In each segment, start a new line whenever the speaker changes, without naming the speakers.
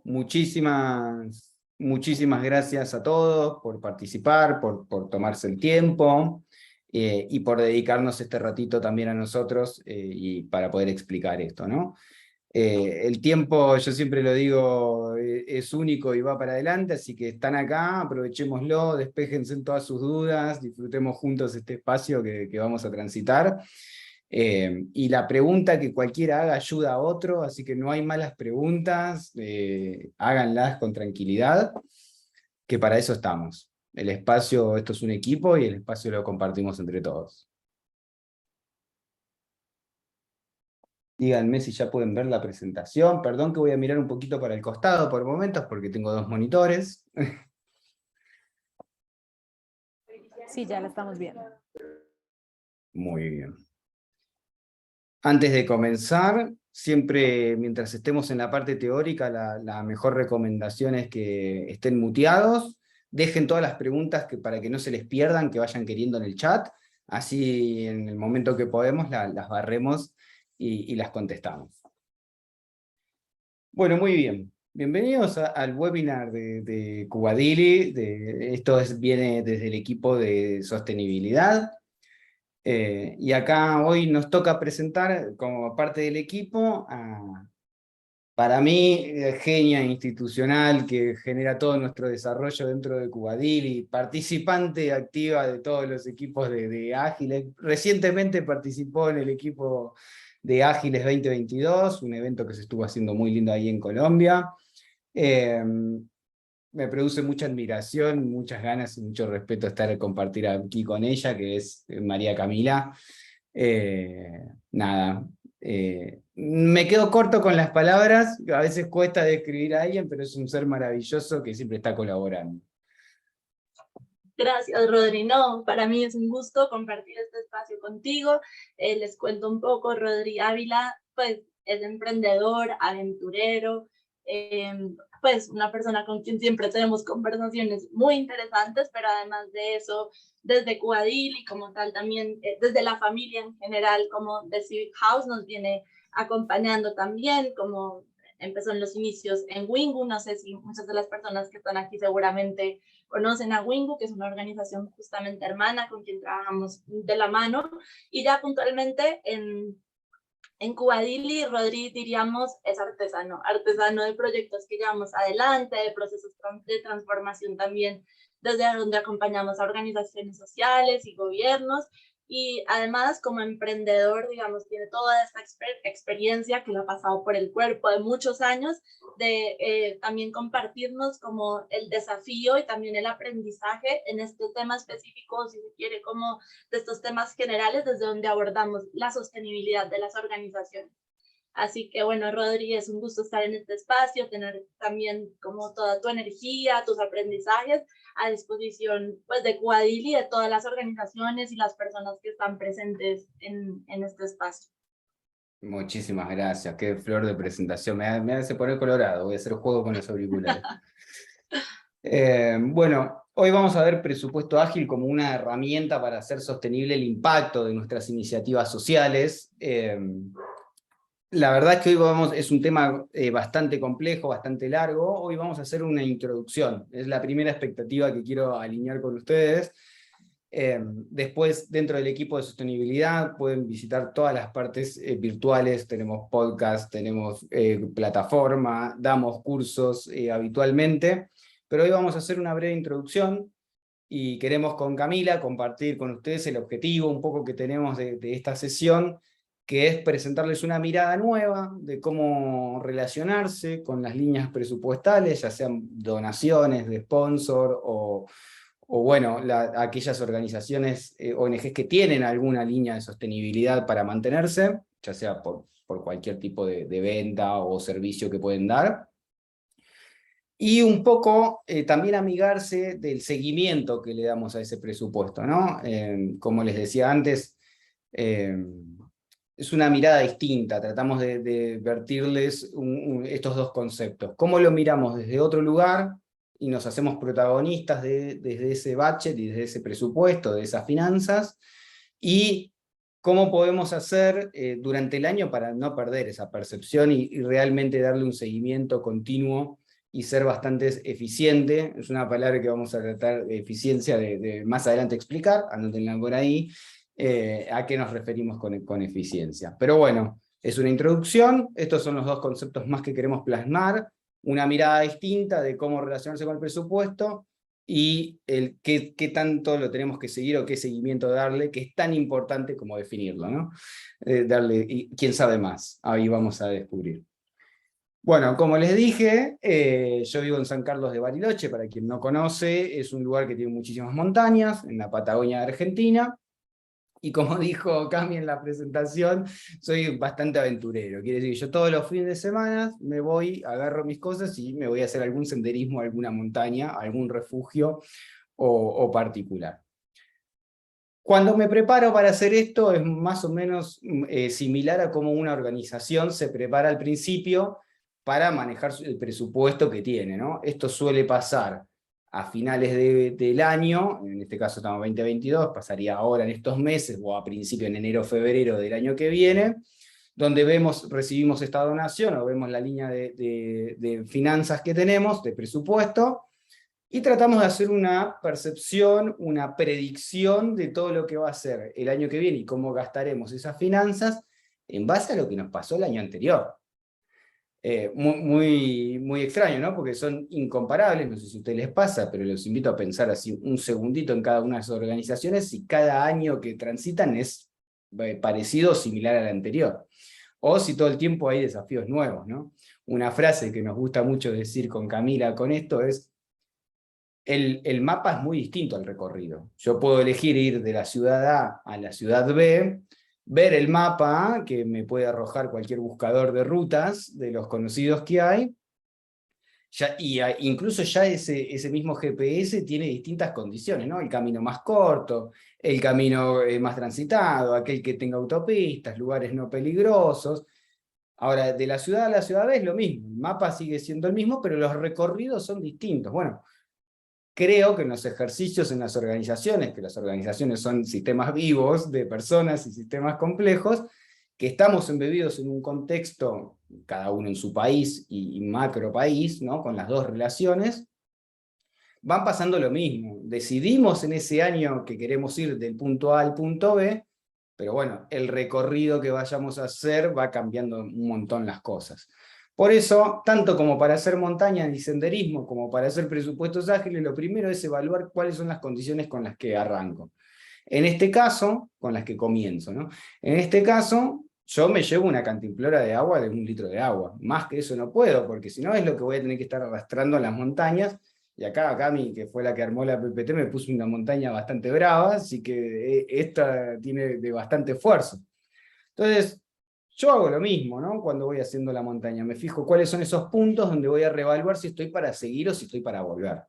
Muchísimas gracias a todos por participar, por tomarse el tiempo y por dedicarnos este ratito también a nosotros y para poder explicar esto, ¿no? El tiempo, yo siempre lo digo, es único y va para adelante, así que están acá, aprovechémoslo, despéjense en todas sus dudas, disfrutemos juntos este espacio que vamos a transitar. Y la pregunta que cualquiera haga ayuda a otro, así que no hay malas preguntas, háganlas con tranquilidad, que para eso estamos. El espacio, esto es un equipo y el espacio lo compartimos entre todos. Díganme si ya pueden ver la presentación. Perdón que voy a mirar un poquito para el costado por momentos porque tengo dos monitores.
Sí, ya la estamos viendo.
Muy bien. Antes de comenzar, siempre mientras estemos en la parte teórica, la mejor recomendación es que estén muteados, dejen todas las preguntas para que no se les pierdan, que vayan queriendo en el chat, así en el momento que podemos las barremos y las contestamos. Bueno, muy bien. Bienvenidos al webinar de Cubadili. Esto viene desde el equipo de sostenibilidad. Y acá hoy nos toca presentar como parte del equipo para mí, genia institucional que genera todo nuestro desarrollo dentro de Cubadili, participante activa de todos los equipos de Ágiles. Recientemente participó en el equipo de Ágiles 2022, un evento que se estuvo haciendo muy lindo ahí en Colombia. Me produce mucha admiración, muchas ganas y mucho respeto compartir aquí con ella, que es María Camila. Nada, me quedo corto con las palabras, a veces cuesta describir a alguien, pero es un ser maravilloso que siempre está colaborando.
Gracias, Rodri. No, para mí es un gusto compartir este espacio contigo. Les cuento un poco, Rodri Ávila, pues es emprendedor, aventurero, pues una persona con quien siempre tenemos conversaciones muy interesantes, pero además de eso, desde Cubadili y como tal también, desde la familia en general, como The Civic House nos viene acompañando también, como empezó en los inicios en Wingu, no sé si muchas de las personas que están aquí seguramente conocen a Wingu, que es una organización justamente hermana con quien trabajamos de la mano, y ya puntualmente en Cubadili, Rodri, diríamos, es artesano de proyectos que llevamos adelante, de procesos de transformación también, desde donde acompañamos a organizaciones sociales y gobiernos, y además como emprendedor, digamos, tiene toda esta experiencia que lo ha pasado por el cuerpo de muchos años, de también compartirnos como el desafío y también el aprendizaje en este tema específico, si se quiere, como de estos temas generales desde donde abordamos la sostenibilidad de las organizaciones. Así que bueno, Rodri, es un gusto estar en este espacio, tener también como toda tu energía, tus aprendizajes a disposición pues de Cubadili y de todas las organizaciones y las personas que están presentes en este espacio.
Muchísimas gracias, qué flor de presentación, me hace poner colorado, voy a hacer juego con los auriculares. Bueno, hoy vamos a ver presupuesto ágil como una herramienta para hacer sostenible el impacto de nuestras iniciativas sociales. La verdad es que hoy es un tema bastante complejo, bastante largo. Hoy vamos a hacer una introducción. Es la primera expectativa que quiero alinear con ustedes. Después, dentro del equipo de sostenibilidad, pueden visitar todas las partes virtuales. Tenemos podcast, tenemos plataforma, damos cursos habitualmente. Pero hoy vamos a hacer una breve introducción y queremos con Camila compartir con ustedes el objetivo un poco que tenemos de esta sesión, que es presentarles una mirada nueva de cómo relacionarse con las líneas presupuestales, ya sean donaciones de sponsor o bueno, aquellas organizaciones, ONGs que tienen alguna línea de sostenibilidad para mantenerse, ya sea por cualquier tipo de venta o servicio que pueden dar. Y un poco también amigarse del seguimiento que le damos a ese presupuesto, ¿no? Como les decía antes, es una mirada distinta, tratamos de vertirles estos dos conceptos. ¿Cómo lo miramos desde otro lugar y nos hacemos protagonistas desde ese budget y desde ese presupuesto, de esas finanzas? Y cómo podemos hacer durante el año para no perder esa percepción y realmente darle un seguimiento continuo y ser bastante eficiente. Es una palabra que vamos a tratar de eficiencia de más adelante explicar, anótenla por ahí, a qué nos referimos con eficiencia. Pero bueno, es una introducción, estos son los dos conceptos más que queremos plasmar, una mirada distinta de cómo relacionarse con el presupuesto, y qué tanto lo tenemos que seguir o qué seguimiento darle, que es tan importante como definirlo, ¿no? Y quién sabe más, ahí vamos a descubrir. Bueno, como les dije, yo vivo en San Carlos de Bariloche, para quien no conoce, es un lugar que tiene muchísimas montañas, en la Patagonia de Argentina, y como dijo Cami en la presentación, soy bastante aventurero. Quiere decir, yo todos los fines de semana me voy, agarro mis cosas y me voy a hacer algún senderismo, alguna montaña, algún refugio o particular. Cuando me preparo para hacer esto es más o menos similar a cómo una organización se prepara al principio para manejar el presupuesto que tiene, ¿no? Esto suele pasar a finales del año, en este caso estamos en 2022, pasaría ahora en estos meses o a principio en enero o febrero del año que viene, donde recibimos esta donación o vemos la línea de finanzas que tenemos, de presupuesto, y tratamos de hacer una percepción, una predicción de todo lo que va a ser el año que viene y cómo gastaremos esas finanzas en base a lo que nos pasó el año anterior. Muy extraño, ¿no? Porque son incomparables, no sé si a ustedes les pasa, pero los invito a pensar así un segundito en cada una de esas organizaciones y cada año que transitan es parecido o similar al anterior. O si todo el tiempo hay desafíos nuevos, ¿no? Una frase que nos gusta mucho decir con Camila con esto es: el mapa es muy distinto al recorrido. Yo puedo elegir ir de la ciudad A la ciudad B, ver el mapa, que me puede arrojar cualquier buscador de rutas, de los conocidos que hay, incluso ya ese mismo GPS tiene distintas condiciones, ¿no? El camino más corto, el camino más transitado, aquel que tenga autopistas, lugares no peligrosos. Ahora, de la ciudad a la ciudad B es lo mismo, el mapa sigue siendo el mismo, pero los recorridos son distintos. Bueno, creo que en los ejercicios en las organizaciones, que las organizaciones son sistemas vivos de personas y sistemas complejos, que estamos embebidos en un contexto, cada uno en su país y macro país, ¿no? Con las dos relaciones, van pasando lo mismo. Decidimos en ese año que queremos ir del punto A al punto B, pero bueno, el recorrido que vayamos a hacer va cambiando un montón las cosas. Por eso, tanto como para hacer montaña y senderismo, como para hacer presupuestos ágiles, lo primero es evaluar cuáles son las condiciones con las que arranco. En este caso, con las que comienzo, ¿no? En este caso, yo me llevo una cantimplora de agua de 1 litro de agua. Más que eso no puedo, porque si no es lo que voy a tener que estar arrastrando en las montañas. Y acá Cami, que fue la que armó la PPT, me puso una montaña bastante brava, así que esta tiene de bastante esfuerzo. Entonces, yo hago lo mismo, ¿no? Cuando voy haciendo la montaña, me fijo cuáles son esos puntos donde voy a reevaluar si estoy para seguir o si estoy para volver.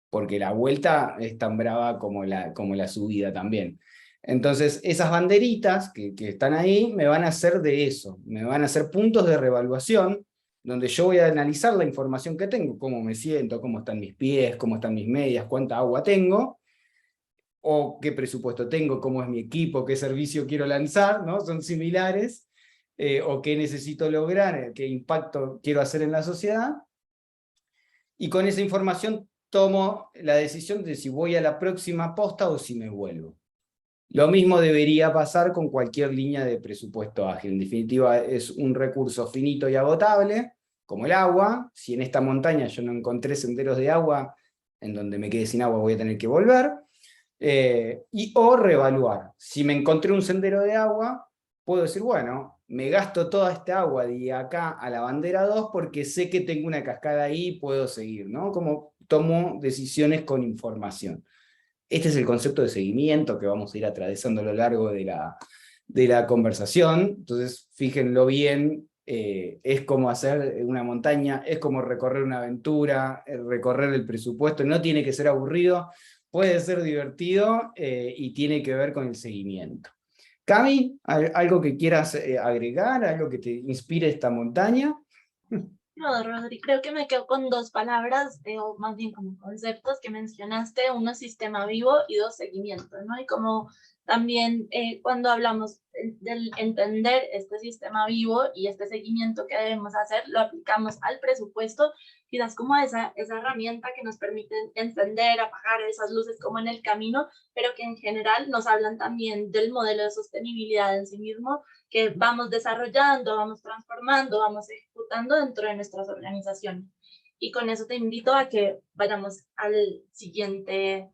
Porque la vuelta es tan brava como la subida también. Entonces, esas banderitas que están ahí me van a hacer de eso, me van a hacer puntos de reevaluación, donde yo voy a analizar la información que tengo, cómo me siento, cómo están mis pies, cómo están mis medias, cuánta agua tengo, o qué presupuesto tengo, cómo es mi equipo, qué servicio quiero lanzar, ¿no? Son similares, o qué necesito lograr, qué impacto quiero hacer en la sociedad, y con esa información tomo la decisión de si voy a la próxima posta o si me vuelvo. Lo mismo debería pasar con cualquier línea de presupuesto ágil. En definitiva, es un recurso finito y agotable, como el agua. Si en esta montaña yo no encontré senderos de agua, en donde me quedé sin agua voy a tener que volver. O reevaluar. Si me encontré un sendero de agua, puedo decir, bueno, me gasto toda esta agua de acá a la bandera 2 porque sé que tengo una cascada ahí y puedo seguir, ¿no? Como tomo decisiones con información. Este es el concepto de seguimiento que vamos a ir atravesando a lo largo de la conversación. Entonces, fíjenlo bien, es como hacer una montaña, es como recorrer una aventura, recorrer el presupuesto, no tiene que ser aburrido, puede ser divertido y tiene que ver con el seguimiento. Cami, ¿algo que quieras agregar? ¿Algo que te inspire esta montaña?
No, Rodri, creo que me quedo con 2 palabras, o más bien como conceptos que mencionaste, uno sistema vivo y 2 seguimiento, ¿no? Y como también cuando hablamos del entender este sistema vivo y este seguimiento que debemos hacer, lo aplicamos al presupuesto quizás como esa herramienta que nos permite encender, apagar esas luces como en el camino, pero que en general nos hablan también del modelo de sostenibilidad en sí mismo, que vamos desarrollando, vamos transformando, vamos ejecutando dentro de nuestras organizaciones. Y con eso te invito a que vayamos al siguiente,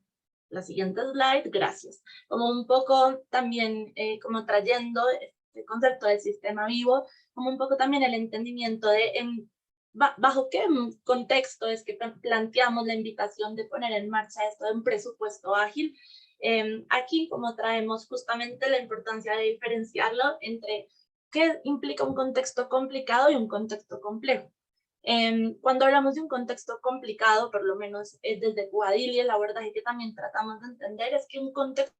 la siguiente slide, gracias. Como un poco también como trayendo este concepto del sistema vivo, como un poco también el entendimiento de bajo qué contexto es que planteamos la invitación de poner en marcha esto de un presupuesto ágil. Aquí como traemos justamente la importancia de diferenciarlo entre qué implica un contexto complicado y un contexto complejo. Cuando hablamos de un contexto complicado, por lo menos desde Cuadil y el abordaje que también tratamos de entender, es que un contexto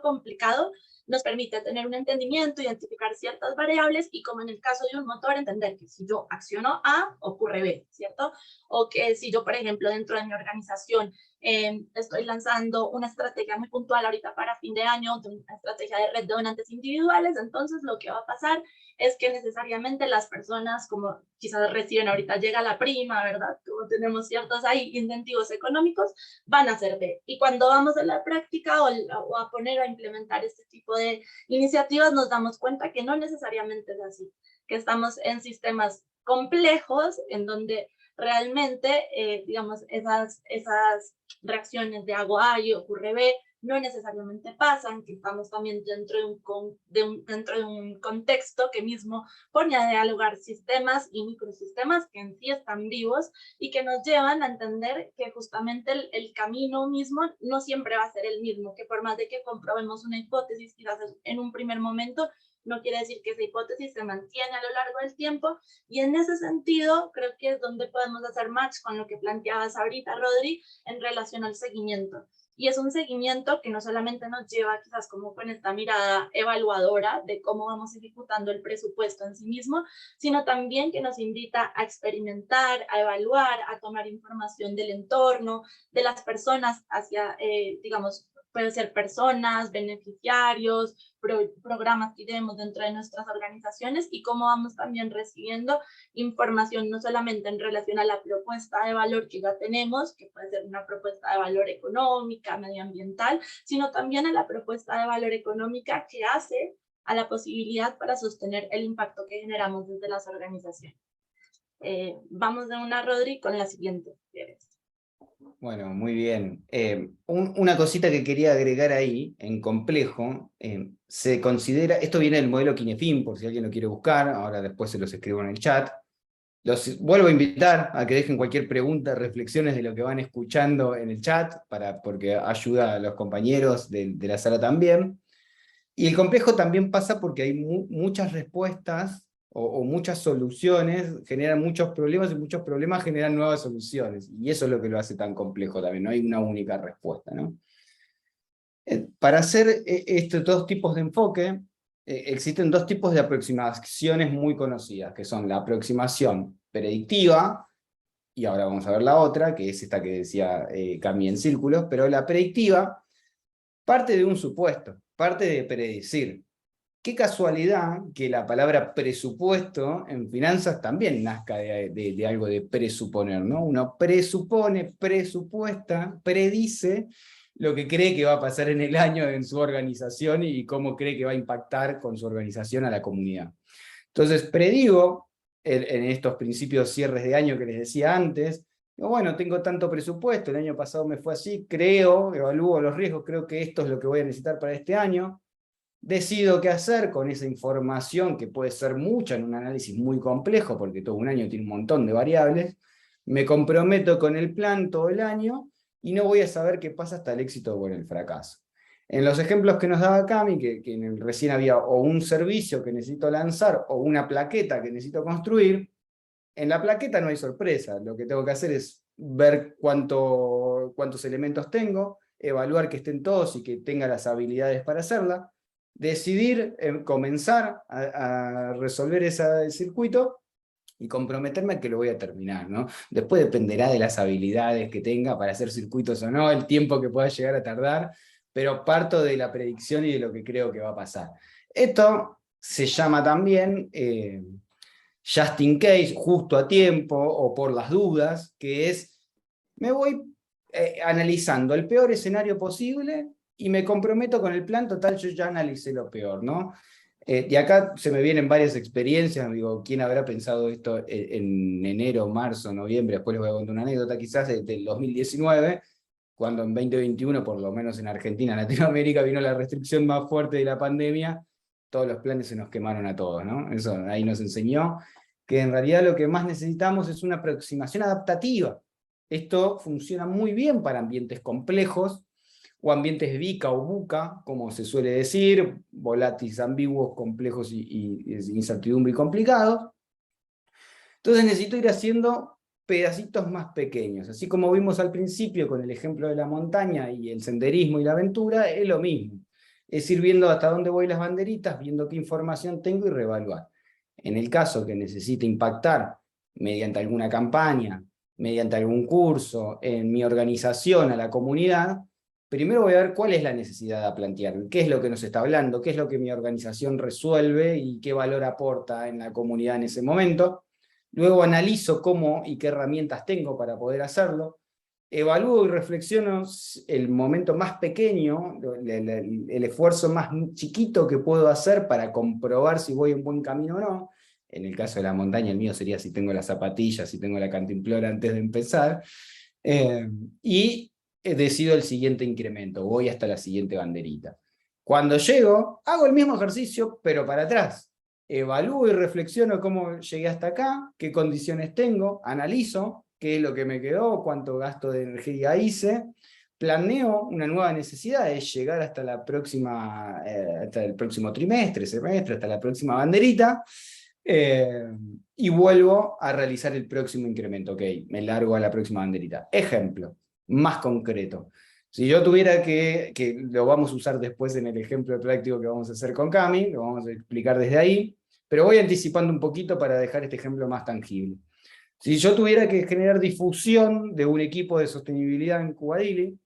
complicado nos permite tener un entendimiento, identificar ciertas variables y, como en el caso de un motor, entender que si yo acciono A, ocurre B, ¿cierto? O que si yo, por ejemplo, dentro de mi organización estoy lanzando una estrategia muy puntual ahorita para fin de año, una estrategia de red de donantes individuales, entonces lo que va a pasar es que necesariamente las personas, como quizás reciben ahorita llega la prima, ¿verdad? Como tenemos ciertos ahí incentivos económicos, van a ser B. Y cuando vamos a la práctica o a poner a implementar este tipo de iniciativas, nos damos cuenta que no necesariamente es así, que estamos en sistemas complejos en donde realmente, digamos, esas reacciones de hago A y ocurre B no necesariamente pasan, que estamos también dentro de un contexto que mismo pone a dialogar sistemas y microsistemas que en sí están vivos y que nos llevan a entender que justamente el camino mismo no siempre va a ser el mismo, que por más de que comprobemos una hipótesis quizás en un primer momento, no quiere decir que esa hipótesis se mantiene a lo largo del tiempo, y en ese sentido creo que es donde podemos hacer match con lo que planteabas ahorita, Rodri, en relación al seguimiento. Y es un seguimiento que no solamente nos lleva quizás como con esta mirada evaluadora de cómo vamos ejecutando el presupuesto en sí mismo, sino también que nos invita a experimentar, a evaluar, a tomar información del entorno, de las personas hacia, digamos, pueden ser personas, beneficiarios, programas que tenemos dentro de nuestras organizaciones y cómo vamos también recibiendo información no solamente en relación a la propuesta de valor que ya tenemos, que puede ser una propuesta de valor económica, medioambiental, sino también a la propuesta de valor económica que hace a la posibilidad para sostener el impacto que generamos desde las organizaciones. Vamos de una, Rodri, con la siguiente.
Bueno, muy bien. Una cosita que quería agregar ahí, en complejo, se considera, esto viene del modelo Kinefin, por si alguien lo quiere buscar, ahora después se los escribo en el chat. Los vuelvo a invitar a que dejen cualquier pregunta, reflexiones de lo que van escuchando en el chat, porque ayuda a los compañeros de la sala también. Y el complejo también pasa porque hay muchas respuestas o muchas soluciones generan muchos problemas, y muchos problemas generan nuevas soluciones. Y eso es lo que lo hace tan complejo también, no hay una única respuesta, ¿no? Para hacer estos dos tipos de enfoque, existen dos tipos de aproximaciones muy conocidas, que son la aproximación predictiva, y ahora vamos a ver la otra, que es esta que decía Cami en círculos, pero la predictiva parte de un supuesto, parte de predecir. Qué casualidad que la palabra presupuesto en finanzas también nazca de algo de presuponer, ¿no? Uno presupone, presupuesta, predice lo que cree que va a pasar en el año en su organización y cómo cree que va a impactar con su organización a la comunidad. Entonces, predigo en estos principios cierres de año que les decía antes, bueno, tengo tanto presupuesto, el año pasado me fue así, creo, evalúo los riesgos, creo que esto es lo que voy a necesitar para este año, decido qué hacer con esa información, que puede ser mucha en un análisis muy complejo, porque todo un año tiene un montón de variables, me comprometo con el plan todo el año, y no voy a saber qué pasa hasta el éxito o el fracaso. En los ejemplos que nos daba Cami, que recién había o un servicio que necesito lanzar, o una plaqueta que necesito construir, en la plaqueta no hay sorpresa, lo que tengo que hacer es ver cuántos elementos tengo, evaluar que estén todos y que tenga las habilidades para hacerla, decidir comenzar a resolver ese circuito y comprometerme a que lo voy a terminar, ¿no? Después dependerá de las habilidades que tenga para hacer circuitos o no, el tiempo que pueda llegar a tardar, pero parto de la predicción y de lo que creo que va a pasar. Esto se llama también just in case, justo a tiempo o por las dudas, que es, me voy analizando el peor escenario posible y me comprometo con el plan, total, yo ya analicé lo peor, ¿no? Y acá se me vienen varias experiencias, digo, ¿quién habrá pensado esto en enero, marzo, noviembre? Después les voy a contar una anécdota quizás del 2019, cuando en 2021, por lo menos en Argentina, en Latinoamérica, vino la restricción más fuerte de la pandemia, todos los planes se nos quemaron a todos, ¿no? Eso ahí nos enseñó que en realidad lo que más necesitamos es una aproximación adaptativa. Esto funciona muy bien para ambientes complejos, o ambientes VICA o BUCA, como se suele decir, volátiles, ambiguos, complejos y incertidumbre y complicados. Entonces necesito ir haciendo pedacitos más pequeños. Así como vimos al principio con el ejemplo de la montaña y el senderismo y la aventura, es lo mismo. Es ir viendo hasta dónde voy las banderitas, viendo qué información tengo y reevaluar. En el caso que necesite impactar mediante alguna campaña, mediante algún curso, en mi organización, a la comunidad, primero voy a ver cuál es la necesidad a plantear, qué es lo que nos está hablando, qué es lo que mi organización resuelve y qué valor aporta en la comunidad en ese momento. Luego analizo cómo y qué herramientas tengo para poder hacerlo. Evalúo y reflexiono el momento más pequeño, el esfuerzo más chiquito que puedo hacer para comprobar si voy en buen camino o no. En el caso de la montaña, el mío sería si tengo las zapatillas, si tengo la cantimplora antes de empezar. Y decido el siguiente incremento, voy hasta la siguiente banderita. Cuando llego, hago el mismo ejercicio, pero para atrás. Evalúo y reflexiono cómo llegué hasta acá, qué condiciones tengo, analizo qué es lo que me quedó, cuánto gasto de energía hice, planeo una nueva necesidad, es llegar hasta la próxima, hasta el próximo trimestre, semestre, hasta la próxima banderita, y vuelvo a realizar el próximo incremento. Ok, me largo a la próxima banderita. Ejemplo, más concreto. Si yo tuviera que lo vamos a usar después en el ejemplo práctico que vamos a hacer con Cami, lo vamos a explicar desde ahí, pero voy anticipando un poquito para dejar este ejemplo más tangible. Si yo tuviera que generar difusión de un equipo de sostenibilidad en Cubadili,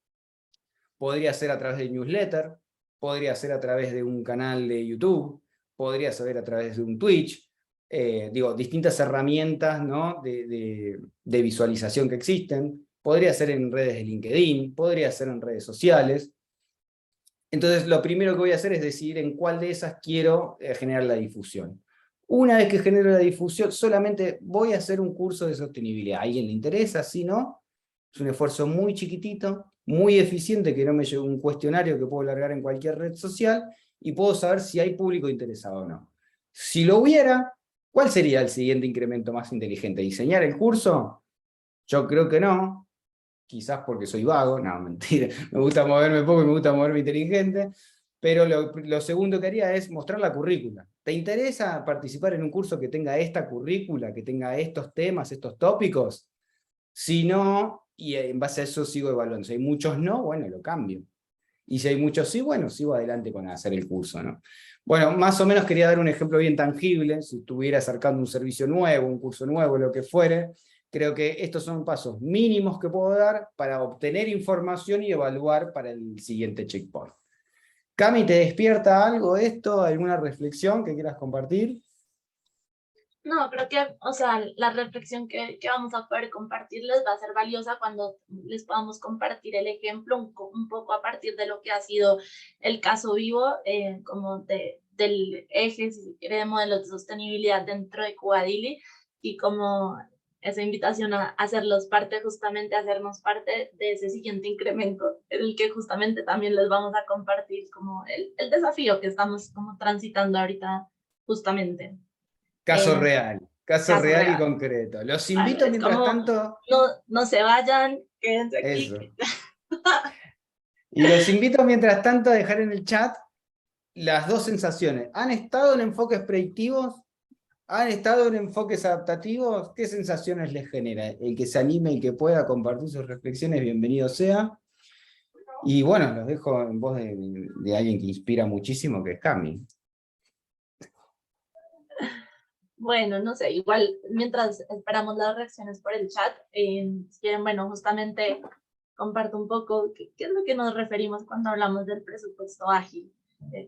podría ser a través de newsletter, podría ser a través de un canal de YouTube, podría ser a través de un Twitch, distintas herramientas, ¿no? de visualización que existen, podría ser en redes de LinkedIn, podría ser en redes sociales. Entonces, lo primero que voy a hacer es decidir en cuál de esas quiero generar la difusión. Una vez que genero la difusión, solamente voy a hacer un curso de sostenibilidad. ¿A alguien le interesa? Si no, es un esfuerzo muy chiquitito, muy eficiente, que no me lleva un cuestionario que puedo largar en cualquier red social y puedo saber si hay público interesado o no. Si lo hubiera, ¿cuál sería el siguiente incremento más inteligente? ¿Diseñar el curso? Yo creo que no. Quizás porque soy vago, no, mentira, me gusta moverme poco y me gusta moverme inteligente, pero lo segundo que haría es mostrar la currícula. ¿Te interesa participar en un curso que tenga esta currícula, que tenga estos temas, estos tópicos? Si no, y en base a eso sigo evaluando. Si hay muchos no, bueno, lo cambio. Y si hay muchos sí, bueno, sigo adelante con hacer el curso, ¿no? Bueno, más o menos quería dar un ejemplo bien tangible, si estuviera acercando un servicio nuevo, un curso nuevo, lo que fuere. Creo que estos son pasos mínimos que puedo dar para obtener información y evaluar para el siguiente checkpoint. Cami, ¿te despierta algo esto? ¿Alguna reflexión que quieras compartir?
No, creo que, o sea, la reflexión que vamos a poder compartirles va a ser valiosa cuando les podamos compartir el ejemplo un poco a partir de lo que ha sido el caso vivo, como del eje, si se quiere, de modelos de sostenibilidad dentro de Cubadili, y como esa invitación a hacerlos parte, justamente a hacernos parte de ese siguiente incremento, en el que justamente también les vamos a compartir como el desafío que estamos como transitando ahorita justamente.
Caso real, caso
Caso
real y
real.
concreto. Los
Claro,
invito
es
mientras
como,
tanto,
no se vayan, quédense aquí.
eso. Y los invito mientras tanto a dejar en el chat las dos sensaciones. ¿Han estado en enfoques predictivos? ¿Han estado en enfoques adaptativos? ¿Qué sensaciones les genera? El que se anime y que pueda compartir sus reflexiones, bienvenido sea. Y bueno, los dejo en voz de alguien que inspira muchísimo, que es Cami.
Bueno, no sé, igual mientras esperamos las reacciones por el chat, si quieren, bueno, justamente comparto un poco qué es lo que nos referimos cuando hablamos del presupuesto ágil.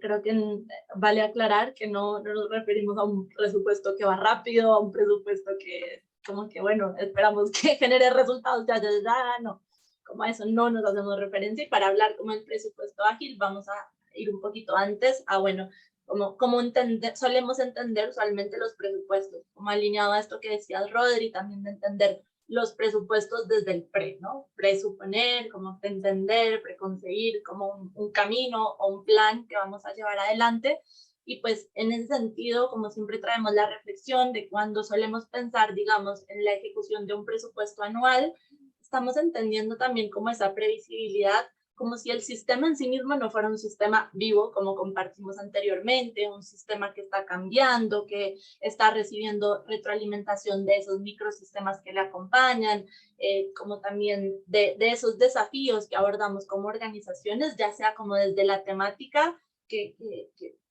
Creo que vale aclarar que no nos referimos a un presupuesto que va rápido, a un presupuesto que como que, bueno, esperamos que genere resultados ya, no. Como a eso no nos hacemos referencia, y para hablar como el presupuesto ágil vamos a ir un poquito antes a, bueno, como solemos entender usualmente los presupuestos, como alineado a esto que decía el Rodri, también de entender los presupuestos desde el pre, ¿no? Presuponer, como entender, preconceber, como un camino o un plan que vamos a llevar adelante. Y pues en ese sentido, como siempre traemos la reflexión de cuando solemos pensar, digamos, en la ejecución de un presupuesto anual, estamos entendiendo también como esa previsibilidad, como si el sistema en sí mismo no fuera un sistema vivo, como compartimos anteriormente, un sistema que está cambiando, que está recibiendo retroalimentación de esos microsistemas que le acompañan, como también de esos desafíos que abordamos como organizaciones, ya sea como desde la temática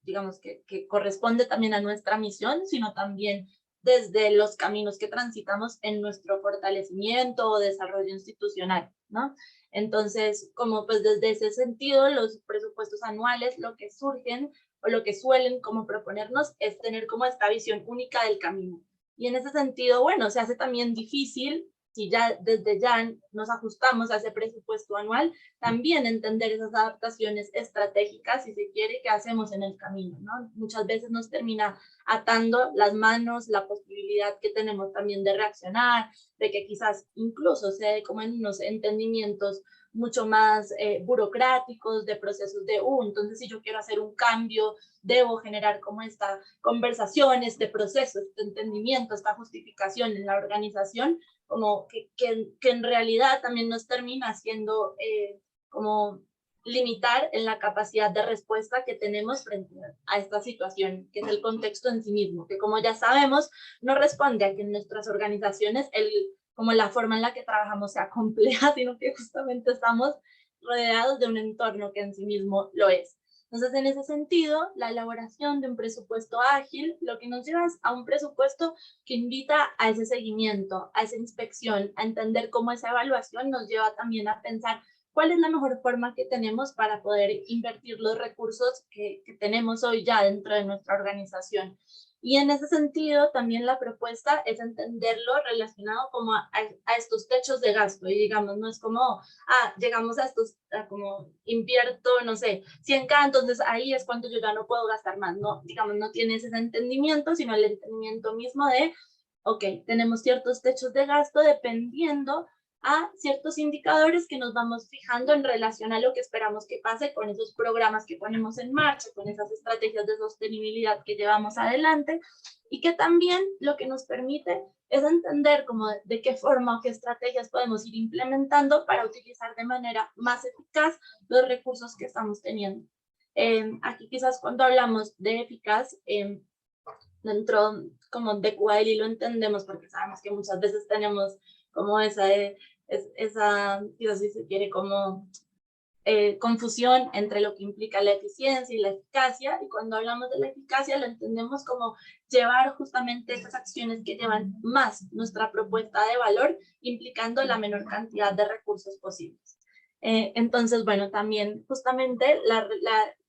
digamos que corresponde también a nuestra misión, sino también desde los caminos que transitamos en nuestro fortalecimiento o desarrollo institucional, ¿no? Entonces, como pues desde ese sentido, los presupuestos anuales lo que surgen o lo que suelen como proponernos es tener como esta visión única del camino. Y en ese sentido, bueno, se hace también difícil, si ya desde ya nos ajustamos a ese presupuesto anual, también entender esas adaptaciones estratégicas, si se quiere, que hacemos en el camino, ¿no? Muchas veces nos termina atando las manos, la posibilidad que tenemos también de reaccionar, de que quizás incluso se dé como en unos entendimientos mucho más burocráticos, de procesos de, entonces si yo quiero hacer un cambio, debo generar como esta conversación, este proceso, este entendimiento, esta justificación en la organización, como que en realidad también nos termina haciendo como limitar en la capacidad de respuesta que tenemos frente a esta situación, que es el contexto en sí mismo, que como ya sabemos, no responde a que en nuestras organizaciones como la forma en la que trabajamos sea compleja, sino que justamente estamos rodeados de un entorno que en sí mismo lo es. Entonces, en ese sentido, la elaboración de un presupuesto ágil, lo que nos lleva es a un presupuesto que invita a ese seguimiento, a esa inspección, a entender cómo esa evaluación nos lleva también a pensar cuál es la mejor forma que tenemos para poder invertir los recursos que tenemos hoy ya dentro de nuestra organización. Y en ese sentido, también la propuesta es entenderlo relacionado como a estos techos de gasto. Y digamos, no es como, llegamos a estos, como invierto, no sé, 100K, entonces ahí es cuando yo ya no puedo gastar más. No, digamos, no tienes ese entendimiento, sino el entendimiento mismo de, ok, tenemos ciertos techos de gasto dependiendo a ciertos indicadores que nos vamos fijando en relación a lo que esperamos que pase con esos programas que ponemos en marcha, con esas estrategias de sostenibilidad que llevamos adelante, y que también lo que nos permite es entender como de qué forma o qué estrategias podemos ir implementando para utilizar de manera más eficaz los recursos que estamos teniendo. Aquí quizás cuando hablamos de eficaz, dentro como de QADLI lo entendemos porque sabemos que muchas veces tenemos como esa quizás si se quiere, como confusión entre lo que implica la eficiencia y la eficacia, y cuando hablamos de la eficacia lo entendemos como llevar justamente esas acciones que llevan más nuestra propuesta de valor, implicando la menor cantidad de recursos posibles. Entonces, bueno, también justamente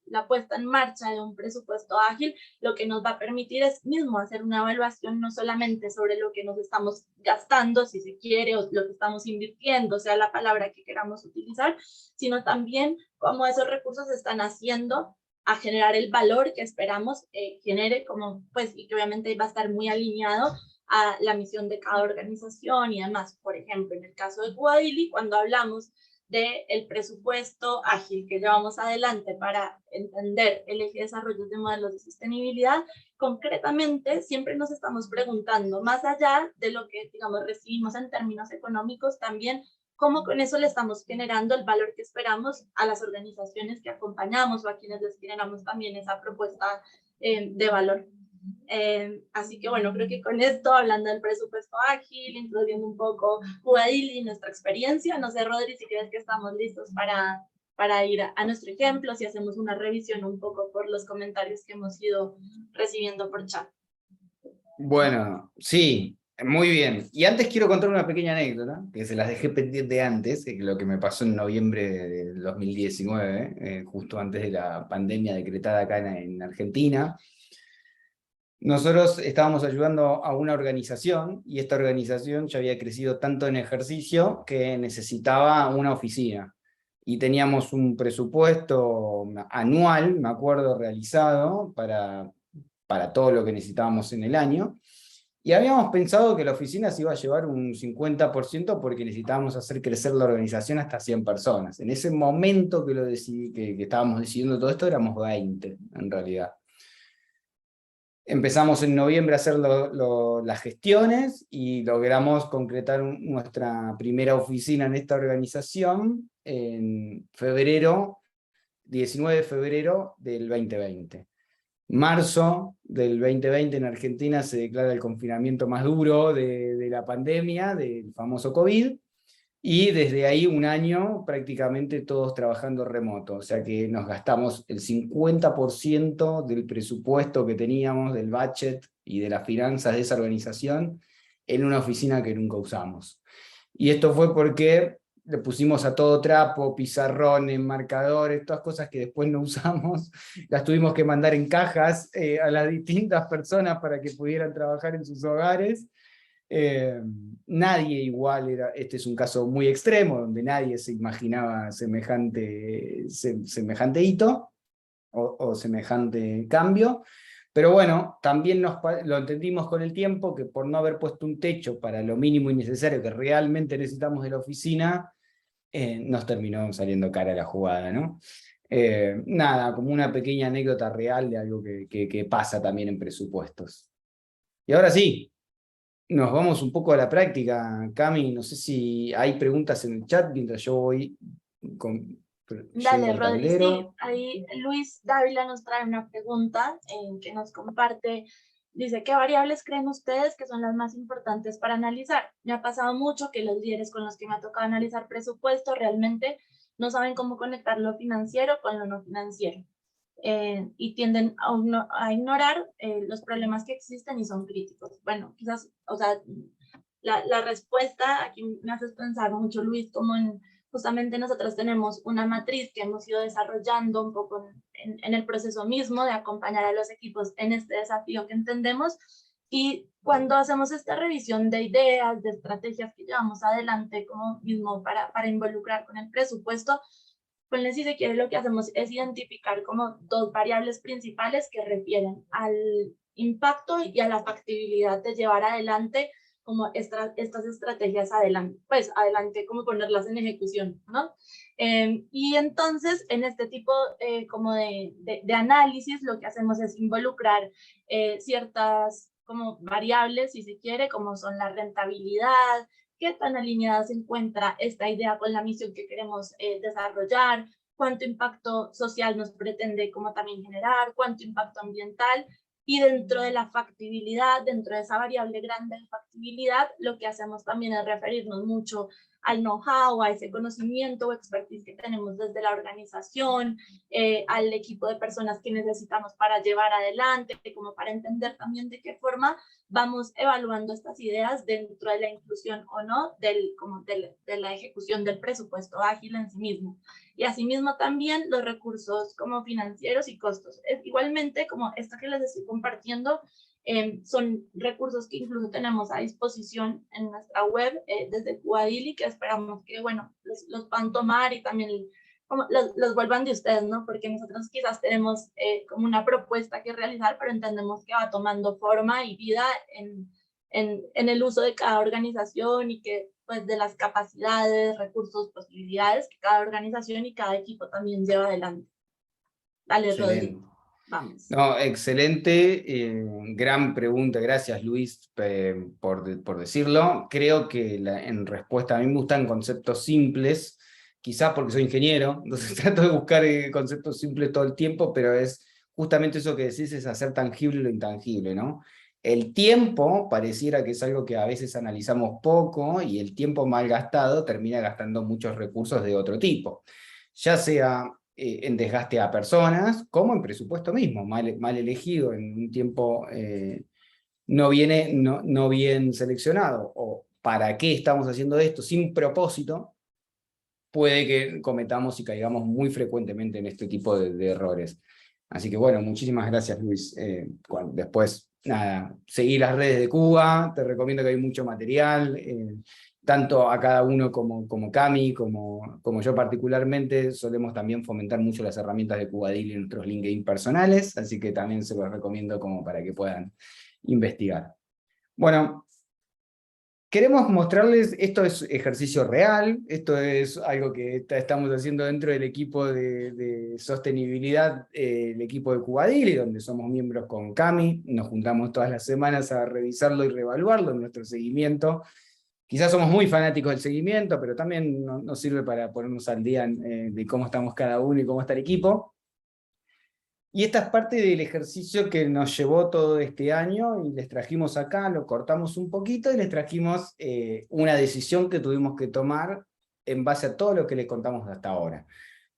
la puesta en marcha de un presupuesto ágil lo que nos va a permitir es mismo hacer una evaluación no solamente sobre lo que nos estamos gastando, si se quiere, o lo que estamos invirtiendo, sea la palabra que queramos utilizar, sino también cómo esos recursos están haciendo a generar el valor que esperamos genere, como, pues, y que obviamente va a estar muy alineado a la misión de cada organización y demás. Por ejemplo, en el caso de QADLI, cuando hablamos del presupuesto ágil que llevamos adelante para entender el eje de desarrollo de modelos de sostenibilidad, concretamente siempre nos estamos preguntando, más allá de lo que, digamos, recibimos en términos económicos, también cómo con eso le estamos generando el valor que esperamos a las organizaciones que acompañamos o a quienes les generamos también esa propuesta de valor. Así que bueno, creo que con esto, hablando del presupuesto ágil, introduciendo un poco QADLI y nuestra experiencia, no sé, Rodri, si crees que estamos listos para ir a nuestro ejemplo, si hacemos una revisión un poco por los comentarios que hemos ido recibiendo por chat.
Bueno, sí, Muy bien. Y antes quiero contar una pequeña anécdota, que se las dejé pendiente antes, lo que me pasó en noviembre del 2019, justo antes de la pandemia decretada acá en Argentina. Nosotros estábamos ayudando a una organización, y esta organización ya había crecido tanto en ejercicio que necesitaba una oficina. Y teníamos un presupuesto anual, me acuerdo, realizado para todo lo que necesitábamos en el año. Y habíamos pensado que la oficina se iba a llevar un 50% porque necesitábamos hacer crecer la organización hasta 100 personas. En ese momento que lo decidí, que estábamos decidiendo todo esto, éramos 20 en realidad. Empezamos en noviembre a hacer las gestiones y logramos concretar nuestra primera oficina en esta organización en febrero, 19 de febrero del 2020. Marzo del 2020 en Argentina se declara el confinamiento más duro de la pandemia, del famoso COVID, y desde ahí un año prácticamente todos trabajando remoto, o sea que nos gastamos el 50% del presupuesto que teníamos, del budget y de las finanzas de esa organización, en una oficina que nunca usamos. Y esto fue porque le pusimos a todo trapo, pizarrones, marcadores, todas cosas que después no usamos, las tuvimos que mandar en cajas a las distintas personas para que pudieran trabajar en sus hogares. Nadie igual era, este es un caso muy extremo, donde nadie se imaginaba semejante hito o semejante cambio, pero bueno, también lo entendimos con el tiempo, que por no haber puesto un techo para lo mínimo y necesario que realmente necesitamos de la oficina, nos terminó saliendo cara la jugada, ¿no? Nada, como una pequeña anécdota real de algo que pasa también en presupuestos. Y ahora sí, nos vamos un poco a la práctica, Cami. No sé si hay preguntas en el chat mientras yo voy yendo
Dale,
al
Rodri, sí,
tablero.
ahí Luis Dávila nos trae una pregunta que nos comparte. Dice, ¿qué variables creen ustedes que son las más importantes para analizar? Me ha pasado mucho que los líderes con los que me ha tocado analizar presupuesto realmente no saben cómo conectar lo financiero con lo no financiero y tienden a ignorar los problemas que existen y son críticos. Bueno, quizás, o sea, la respuesta aquí me hace pensar mucho, Luis, como en justamente nosotros tenemos una matriz que hemos ido desarrollando un poco en el proceso mismo de acompañar a los equipos en este desafío que entendemos. Y cuando hacemos esta revisión de ideas, de estrategias que llevamos adelante como mismo para involucrar con el presupuesto, pues si se quiere lo que hacemos es identificar como dos variables principales que refieren al impacto y a la factibilidad de llevar adelante como estas estrategias adelante, pues adelante, como ponerlas en ejecución, ¿no? Y entonces, en este tipo como de análisis, lo que hacemos es involucrar ciertas como variables, si se quiere, como son la rentabilidad, qué tan alineada se encuentra esta idea con la misión que queremos desarrollar, cuánto impacto social nos pretende como también generar, cuánto impacto ambiental, y dentro de la factibilidad, dentro de esa variable grande de factibilidad, lo que hacemos también es referirnos mucho al know-how, a ese conocimiento o expertise que tenemos desde la organización, al equipo de personas que necesitamos para llevar adelante, como para entender también de qué forma vamos evaluando estas ideas dentro de la inclusión o no de la ejecución del presupuesto ágil en sí mismo. Y asimismo también los recursos como financieros y costos. Igualmente, como esto que les estoy compartiendo, son recursos que incluso tenemos a disposición en nuestra web desde Cuadili, que esperamos que, bueno, los puedan tomar y también como los vuelvan de ustedes, ¿no? Porque nosotros quizás tenemos como una propuesta que realizar, pero entendemos que va tomando forma y vida en el uso de cada organización y que pues de las capacidades, recursos, posibilidades que cada organización y cada equipo también lleva adelante. Dale,
Excelente.
Rodri, vamos.
No, excelente, gran pregunta, gracias Luis por decirlo. Creo que en respuesta, a mí me gustan conceptos simples, quizás porque soy ingeniero, entonces trato de buscar conceptos simples todo el tiempo, pero es justamente eso que decís, es hacer tangible lo intangible, ¿no? El tiempo pareciera que es algo que a veces analizamos poco, y el tiempo mal gastado termina gastando muchos recursos de otro tipo, ya sea en desgaste a personas, como en presupuesto mismo, mal elegido en un tiempo no viene no bien seleccionado, o para qué estamos haciendo esto sin propósito, puede que cometamos y caigamos muy frecuentemente en este tipo de errores. Así que bueno, muchísimas gracias, Luis. Después, nada, seguí las redes de Cuba, te recomiendo que hay mucho material, tanto a cada uno como Cami, como yo particularmente, solemos también fomentar mucho las herramientas de Cubadili en nuestros LinkedIn personales, así que también se los recomiendo como para que puedan investigar. Bueno, queremos mostrarles, esto es ejercicio real, esto es algo que estamos haciendo dentro del equipo de sostenibilidad, el equipo de Cubadili, donde somos miembros con Cami, nos juntamos todas las semanas a revisarlo y reevaluarlo en nuestro seguimiento. Quizás somos muy fanáticos del seguimiento, pero también nos sirve para ponernos al día de cómo estamos cada uno y cómo está el equipo. Y esta es parte del ejercicio que nos llevó todo este año, y les trajimos acá, lo cortamos un poquito, y les trajimos una decisión que tuvimos que tomar en base a todo lo que les contamos hasta ahora.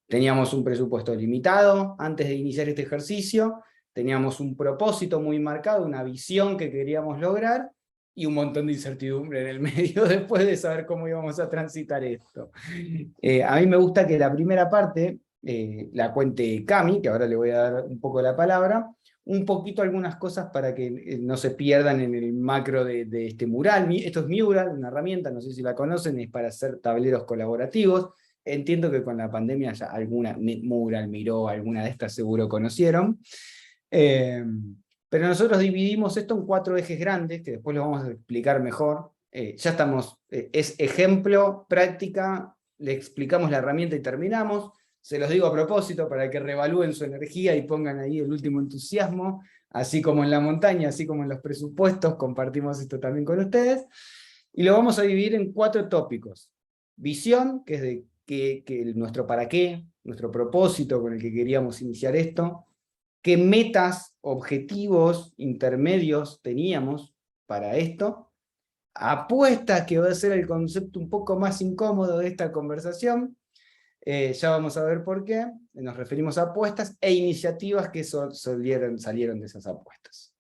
Teníamos un presupuesto limitado antes de iniciar este ejercicio, teníamos un propósito muy marcado, una visión que queríamos lograr, y un montón de incertidumbre en el medio después de saber cómo íbamos a transitar esto. A mí me gusta que la primera parte la cuente Cami, que ahora le voy a dar un poco la palabra, un poquito algunas cosas para que no se pierdan en el macro de este mural. Esto es Mural, una herramienta, no sé si la conocen, es para hacer tableros colaborativos. Entiendo que con la pandemia ya alguna, Mural, Miró, alguna de estas seguro conocieron. Pero nosotros dividimos esto en 4 ejes grandes, que después lo vamos a explicar mejor. Ya estamos, es ejemplo, práctica, le explicamos la herramienta y terminamos. Se los digo a propósito para que reevalúen su energía y pongan ahí el último entusiasmo, así como en la montaña, así como en los presupuestos, compartimos esto también con ustedes. Y lo vamos a dividir en 4 tópicos. Visión, que es de que nuestro para qué, nuestro propósito con el que queríamos iniciar esto, qué metas, objetivos, intermedios teníamos para esto, apuestas, que va a ser el concepto un poco más incómodo de esta conversación, ya vamos a ver por qué, nos referimos a apuestas, e iniciativas que salieron de esas apuestas.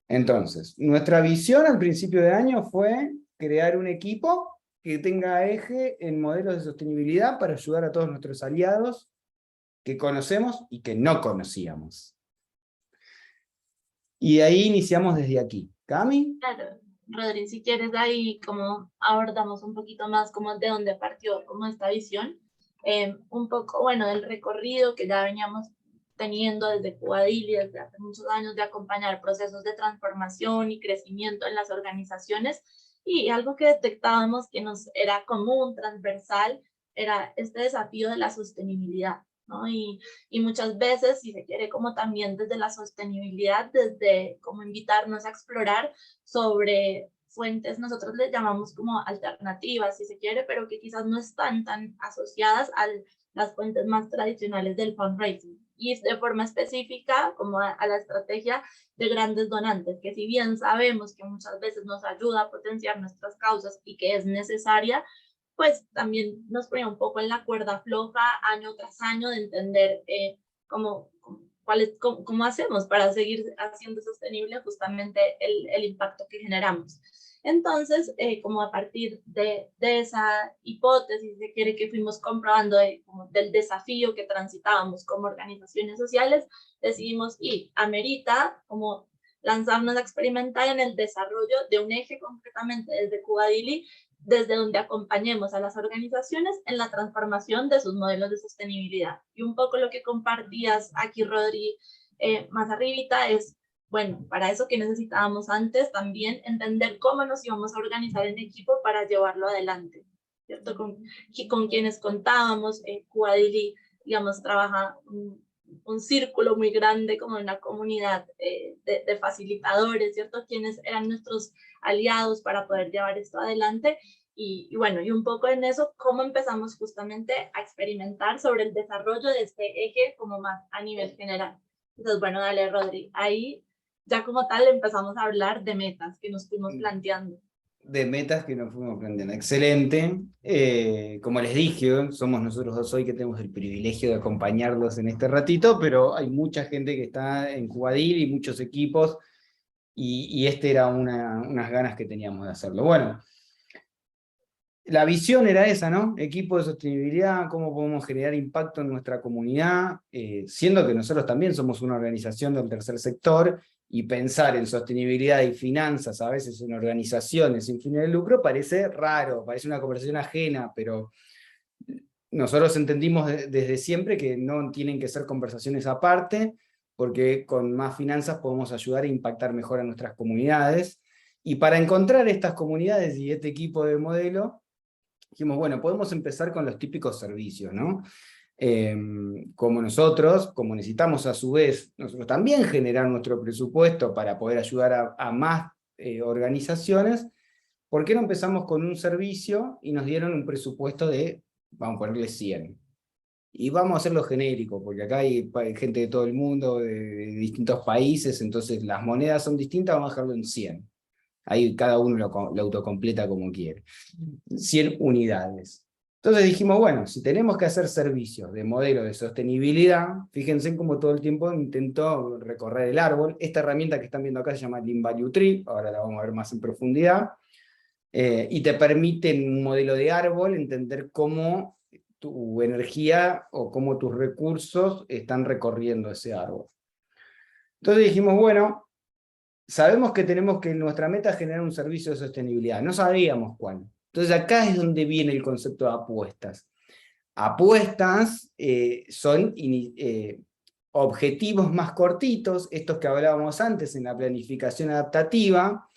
Entonces, nuestra visión al principio de año fue crear un equipo que tenga eje en modelos de sostenibilidad para ayudar a todos nuestros aliados que conocemos y que no conocíamos. Y ahí iniciamos desde aquí. ¿Cami?
Claro, Rodri, si quieres ahí como abordamos un poquito más como de dónde partió como esta visión, un poco, bueno, del recorrido que ya veníamos teniendo desde Cubadili, desde hace muchos años, de acompañar procesos de transformación y crecimiento en las organizaciones, y algo que detectábamos que nos era común, transversal, era este desafío de la sostenibilidad, ¿no? Y muchas veces, si se quiere, como también desde la sostenibilidad, desde como invitarnos a explorar sobre fuentes, nosotros les llamamos como alternativas, si se quiere, pero que quizás no están tan asociadas a las fuentes más tradicionales del fundraising, y de forma específica como a la estrategia de grandes donantes, que si bien sabemos que muchas veces nos ayuda a potenciar nuestras causas y que es necesaria, pues también nos ponía un poco en la cuerda floja año tras año de entender cómo hacemos para seguir haciendo sostenible justamente el impacto que generamos. Entonces, como a partir de esa hipótesis, se quiere que fuimos comprobando del desafío que transitábamos como organizaciones sociales, decidimos, y amerita como lanzarnos a experimentar en el desarrollo de un eje concretamente desde Cubadili, desde donde acompañemos a las organizaciones en la transformación de sus modelos de sostenibilidad. Y un poco lo que compartías aquí, Rodri, más arribita, es, bueno, para eso que necesitábamos antes también entender cómo nos íbamos a organizar en equipo para llevarlo adelante, ¿cierto? Con quienes contábamos, Cubadili, digamos, trabaja un círculo muy grande, como una comunidad de facilitadores, ¿cierto? Quienes eran nuestros aliados para poder llevar esto adelante. Y bueno, y un poco en eso, cómo empezamos justamente a experimentar sobre el desarrollo de este eje como más a nivel general. Entonces, bueno, dale, Rodri, ahí ya como tal empezamos a hablar de metas que nos fuimos planteando.
De metas que nos fuimos planteando. Excelente. Como les dije, somos nosotros dos hoy que tenemos el privilegio de acompañarlos en este ratito, pero hay mucha gente que está en Cubadili y muchos equipos, y este era unas ganas que teníamos de hacerlo. Bueno, la visión era esa, ¿no? Equipo de sostenibilidad, cómo podemos generar impacto en nuestra comunidad, siendo que nosotros también somos una organización del tercer sector, y pensar en sostenibilidad y finanzas, a veces en organizaciones sin fines de lucro, parece raro, parece una conversación ajena, pero nosotros entendimos desde siempre que no tienen que ser conversaciones aparte, porque con más finanzas podemos ayudar a impactar mejor a nuestras comunidades, y para encontrar estas comunidades y este equipo de modelo, dijimos, bueno, podemos empezar con los típicos servicios, ¿no? Como nosotros, como necesitamos a su vez, nosotros también generar nuestro presupuesto para poder ayudar a más organizaciones, ¿por qué no empezamos con un servicio y nos dieron un presupuesto de, vamos a ponerle 100? Y vamos a hacerlo genérico, porque acá hay gente de todo el mundo, de distintos países, entonces las monedas son distintas, vamos a dejarlo en 100. Ahí cada uno lo autocompleta como quiere. 100 unidades. Entonces dijimos, bueno, si tenemos que hacer servicios de modelo de sostenibilidad, fíjense cómo todo el tiempo intento recorrer el árbol. Esta herramienta que están viendo acá se llama Lean Value Tree, ahora la vamos a ver más en profundidad, y te permite en un modelo de árbol entender cómo tu energía o cómo tus recursos están recorriendo ese árbol. Entonces dijimos, bueno, sabemos que tenemos que nuestra meta es generar un servicio de sostenibilidad, no sabíamos cuál. Entonces acá es donde viene el concepto de apuestas. Apuestas son objetivos más cortitos, estos que hablábamos antes en la planificación adaptativa,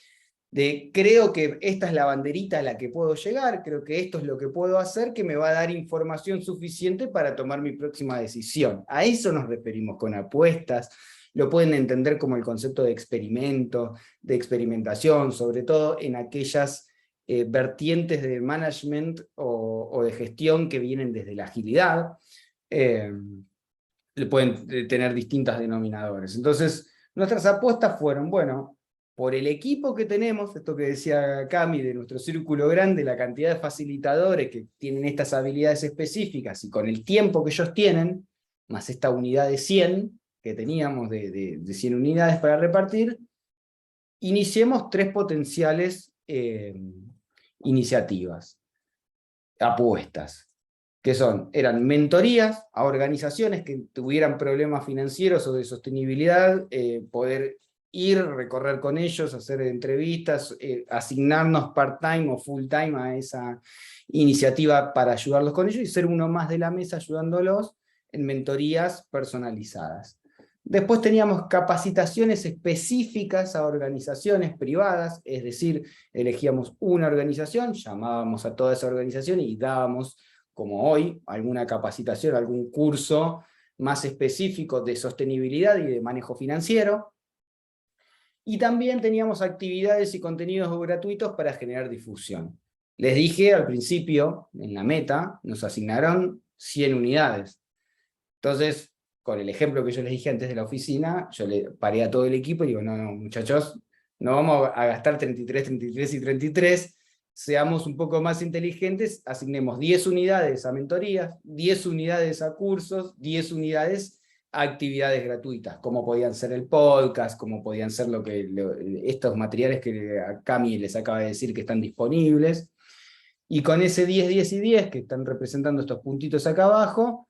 de creo que esta es la banderita a la que puedo llegar, creo que esto es lo que puedo hacer, que me va a dar información suficiente para tomar mi próxima decisión. A eso nos referimos con apuestas. Lo pueden entender como el concepto de experimento, de experimentación, sobre todo en aquellas vertientes de management o de gestión que vienen desde la agilidad. Pueden tener distintas denominadores. Entonces, nuestras apuestas fueron, bueno, por el equipo que tenemos, esto que decía Cami de nuestro círculo grande, la cantidad de facilitadores que tienen estas habilidades específicas, y con el tiempo que ellos tienen, más esta unidad de 100 que teníamos, de 100 unidades para repartir, iniciemos 3 potenciales iniciativas, apuestas, que eran mentorías a organizaciones que tuvieran problemas financieros o de sostenibilidad, poder ir, recorrer con ellos, hacer entrevistas, asignarnos part-time o full-time a esa iniciativa para ayudarlos con ellos, y ser uno más de la mesa ayudándolos en mentorías personalizadas. Después teníamos capacitaciones específicas a organizaciones privadas, es decir, elegíamos una organización, llamábamos a toda esa organización y dábamos, como hoy, alguna capacitación, algún curso más específico de sostenibilidad y de manejo financiero. Y también teníamos actividades y contenidos gratuitos para generar difusión. Les dije al principio, en la meta, nos asignaron 100 unidades. Entonces, con el ejemplo que yo les dije antes de la oficina, yo le paré a todo el equipo y digo, no, muchachos, no vamos a gastar 33, 33 y 33, seamos un poco más inteligentes, asignemos 10 unidades a mentorías, 10 unidades a cursos, 10 unidades a actividades gratuitas, como podían ser el podcast, como podían ser estos materiales que a Cami les acaba de decir que están disponibles, y con ese 10, 10 y 10, que están representando estos puntitos acá abajo,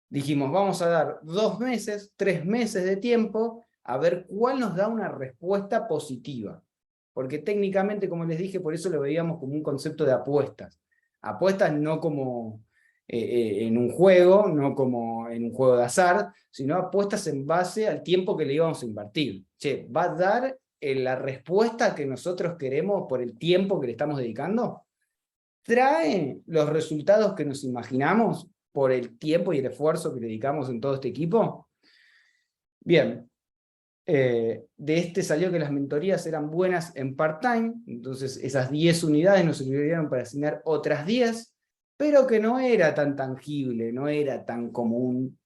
dijimos, vamos a dar 2 meses, 3 meses de tiempo, a ver cuál nos da una respuesta positiva. Porque técnicamente, como les dije, por eso lo veíamos como un concepto de apuestas. Apuestas no como en un juego, no como en un juego de azar, sino apuestas en base al tiempo que le íbamos a invertir. Che, ¿va a dar la respuesta que nosotros queremos por el tiempo que le estamos dedicando? ¿Trae los resultados que nos imaginamos por el tiempo y el esfuerzo que dedicamos en todo este equipo? Bien, de este salió que las mentorías eran buenas en part-time, entonces esas 10 unidades nos sirvieron para asignar otras 10, pero que no era tan tangible, no era tan común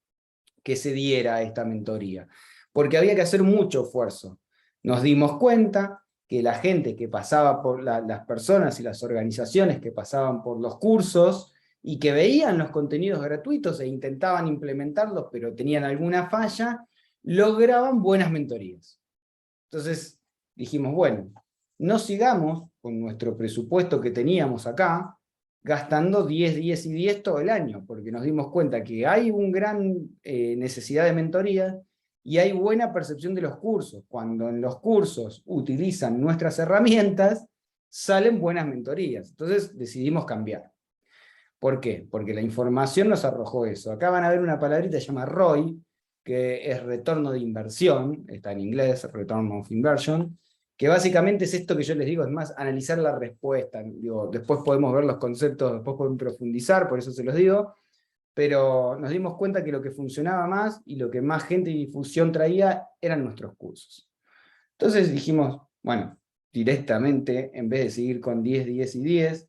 que se diera esta mentoría, porque había que hacer mucho esfuerzo. Nos dimos cuenta que la gente que pasaba por las personas y las organizaciones que pasaban por los cursos, y que veían los contenidos gratuitos e intentaban implementarlos, pero tenían alguna falla, lograban buenas mentorías. Entonces, dijimos, bueno, no sigamos con nuestro presupuesto que teníamos acá, gastando 10, 10 y 10 todo el año, porque nos dimos cuenta que hay una gran necesidad de mentoría y hay buena percepción de los cursos. Cuando en los cursos utilizan nuestras herramientas, salen buenas mentorías. Entonces decidimos cambiar. ¿Por qué? Porque la información nos arrojó eso. Acá van a ver una palabrita que se llama ROI, que es retorno de inversión, está en inglés, Return of Inversion, que básicamente es esto que yo les digo, es más, analizar la respuesta. Digo, después podemos ver los conceptos, después podemos profundizar, por eso se los digo, pero nos dimos cuenta que lo que funcionaba más y lo que más gente y difusión traía eran nuestros cursos. Entonces dijimos, bueno, directamente, en vez de seguir con 10, 10 y 10,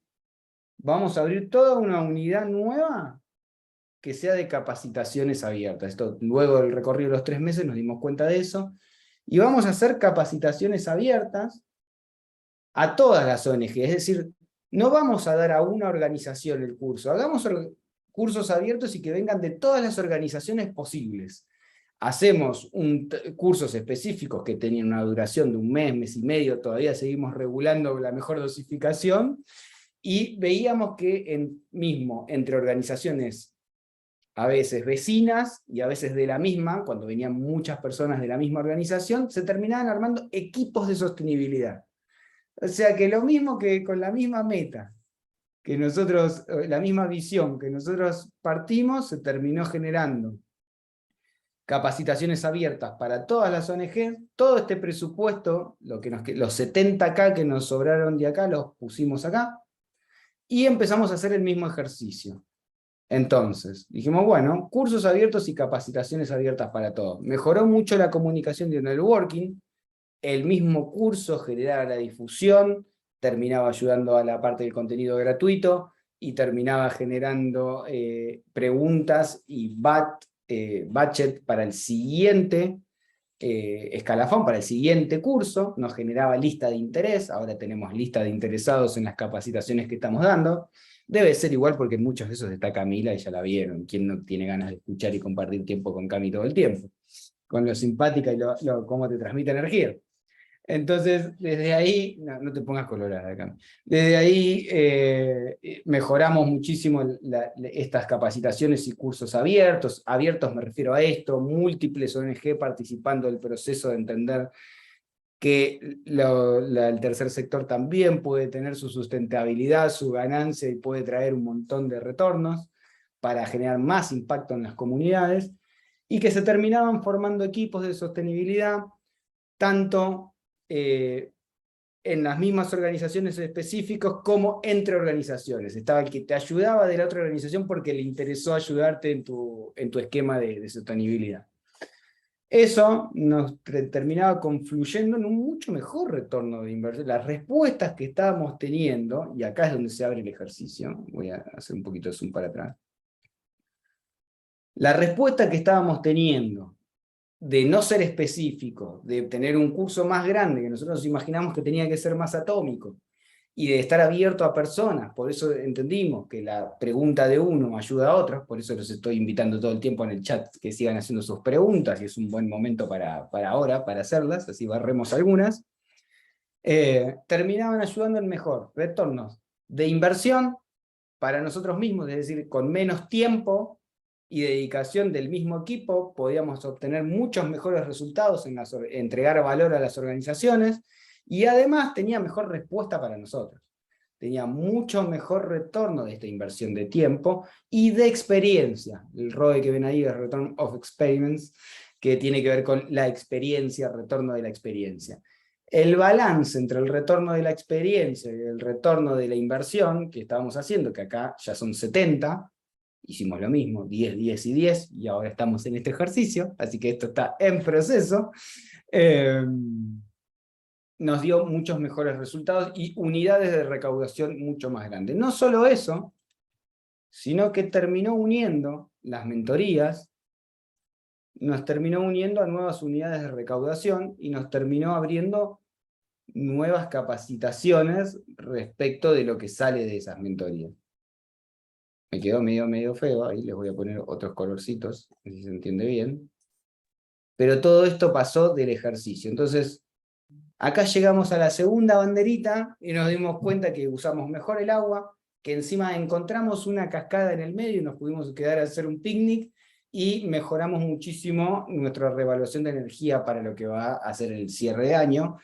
vamos a abrir toda una unidad nueva que sea de capacitaciones abiertas. Esto, luego del recorrido de los 3 meses nos dimos cuenta de eso, y vamos a hacer capacitaciones abiertas a todas las ONG, es decir, no vamos a dar a una organización el curso, hagamos cursos abiertos y que vengan de todas las organizaciones posibles. Hacemos cursos específicos que tenían una duración de un mes, mes y medio, todavía seguimos regulando la mejor dosificación, y veíamos que mismo entre organizaciones a veces vecinas y a veces de la misma, cuando venían muchas personas de la misma organización, se terminaban armando equipos de sostenibilidad. O sea que lo mismo que con la misma meta, que nosotros, la misma visión que nosotros partimos, se terminó generando capacitaciones abiertas para todas las ONG, todo este presupuesto, los 70K que nos sobraron de acá, los pusimos acá, y empezamos a hacer el mismo ejercicio. Entonces, dijimos, bueno, cursos abiertos y capacitaciones abiertas para todos. Mejoró mucho la comunicación de networking, el mismo curso generaba la difusión, terminaba ayudando a la parte del contenido gratuito, y terminaba generando preguntas y budget para el siguiente escalafón, para el siguiente curso, nos generaba lista de interés, ahora tenemos lista de interesados en las capacitaciones que estamos dando. Debe ser igual porque en muchos de esos está Camila y ya la vieron. ¿Quién no tiene ganas de escuchar y compartir tiempo con Cami todo el tiempo? Con lo simpática y cómo te transmite energía. Entonces, desde ahí, no te pongas colorada acá. Desde ahí mejoramos muchísimo estas capacitaciones y cursos abiertos. Abiertos me refiero a esto, múltiples ONG participando del proceso de entender que el tercer sector también puede tener su sustentabilidad, su ganancia, y puede traer un montón de retornos para generar más impacto en las comunidades, y que se terminaban formando equipos de sostenibilidad, tanto en las mismas organizaciones específicas como entre organizaciones. Estaba el que te ayudaba de la otra organización porque le interesó ayudarte en tu esquema de sostenibilidad. Eso nos terminaba confluyendo en un mucho mejor retorno de inversión. Las respuestas que estábamos teniendo, y acá es donde se abre el ejercicio, voy a hacer un poquito de zoom para atrás. La respuesta que estábamos teniendo de no ser específico, de tener un curso más grande, que nosotros nos imaginamos que tenía que ser más atómico, y de estar abierto a personas. Por eso entendimos que la pregunta de uno ayuda a otros, por eso los estoy invitando todo el tiempo en el chat que sigan haciendo sus preguntas, y es un buen momento para ahora, para hacerlas, así barremos algunas. Terminaban ayudando en mejor retornos de inversión para nosotros mismos, es decir, con menos tiempo y dedicación del mismo equipo, podíamos obtener muchos mejores resultados en entregar valor a las organizaciones, y además tenía mejor respuesta para nosotros. Tenía mucho mejor retorno de esta inversión de tiempo y de experiencia. El ROE que ven ahí es Return of Experience, que tiene que ver con la experiencia, retorno de la experiencia. El balance entre el retorno de la experiencia y el retorno de la inversión que estábamos haciendo, que acá ya son 70, hicimos lo mismo, 10, 10 y 10, y ahora estamos en este ejercicio, así que esto está en proceso, nos dio muchos mejores resultados y unidades de recaudación mucho más grandes. No solo eso, sino que terminó uniendo las mentorías, nos terminó uniendo a nuevas unidades de recaudación y nos terminó abriendo nuevas capacitaciones respecto de lo que sale de esas mentorías. Me quedó medio feo, ahí les voy a poner otros colorcitos, si se entiende bien. Pero todo esto pasó del ejercicio. Entonces, Acá llegamos a la segunda banderita y nos dimos cuenta que usamos mejor el agua, que encima encontramos una cascada en el medio y nos pudimos quedar a hacer un picnic, y mejoramos muchísimo nuestra revaluación de energía para lo que va a ser el cierre de año.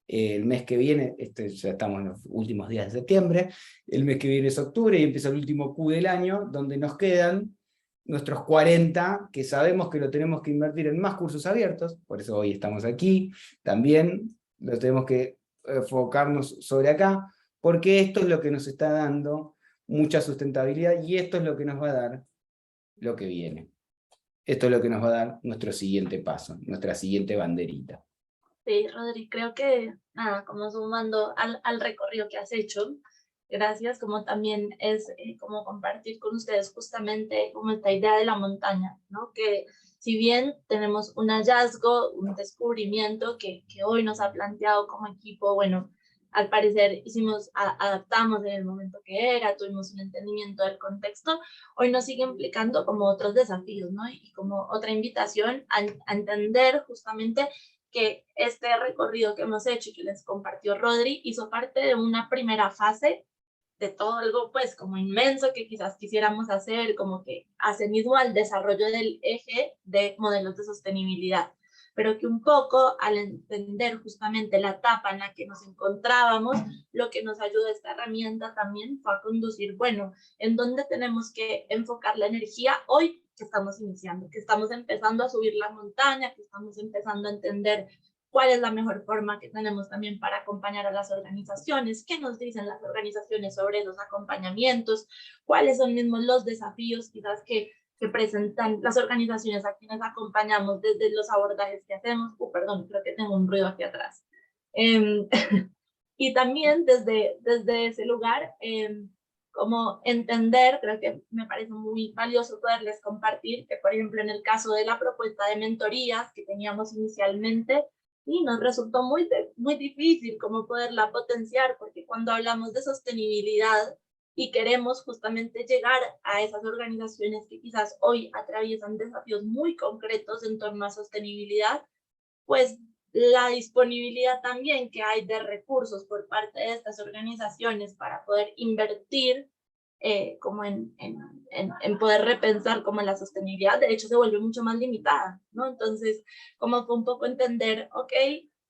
El mes que viene, ya estamos en los últimos días de septiembre, el mes que viene es octubre y empieza el último Q del año, donde nos quedan nuestros 40, que sabemos que lo tenemos que invertir en más cursos abiertos, por eso hoy estamos aquí, también lo tenemos que enfocarnos sobre acá, porque esto es lo que nos está dando mucha sustentabilidad, y esto es lo que nos va a dar lo que viene. Esto es lo que nos va a dar nuestro siguiente paso, nuestra siguiente banderita.
Sí, Rodri, creo que, nada, como sumando al recorrido que has hecho, gracias, como también es como compartir con ustedes justamente como esta idea de la montaña, ¿no? Que si bien tenemos un hallazgo, un descubrimiento que hoy nos ha planteado como equipo, bueno, al parecer adaptamos en el momento que era, tuvimos un entendimiento del contexto, hoy nos sigue implicando como otros desafíos, ¿no? Y como otra invitación a entender justamente que este recorrido que hemos hecho y que les compartió Rodri hizo parte de una primera fase de todo algo pues como inmenso que quizás quisiéramos hacer, como que hace mismo al desarrollo del eje de modelos de sostenibilidad, pero que un poco al entender justamente la etapa en la que nos encontrábamos, lo que nos ayuda esta herramienta también fue a conducir, bueno, en dónde tenemos que enfocar la energía hoy que estamos iniciando, que estamos empezando a subir la montaña, que estamos empezando a entender cuál es la mejor forma que tenemos también para acompañar a las organizaciones, qué nos dicen las organizaciones sobre los acompañamientos, cuáles son mismos los desafíos quizás que presentan las organizaciones a quienes acompañamos desde los abordajes que hacemos. Perdón, creo que tengo un ruido aquí atrás. Y también desde ese lugar, como entender, creo que me parece muy valioso poderles compartir que, por ejemplo, en el caso de la propuesta de mentorías que teníamos inicialmente, y nos resultó muy difícil cómo poderla potenciar, porque cuando hablamos de sostenibilidad y queremos justamente llegar a esas organizaciones que quizás hoy atraviesan desafíos muy concretos en torno a sostenibilidad, pues la disponibilidad también que hay de recursos por parte de estas organizaciones para poder invertir como en poder repensar como la sostenibilidad, de hecho se vuelve mucho más limitada, ¿no? Entonces, como fue un poco entender, ok,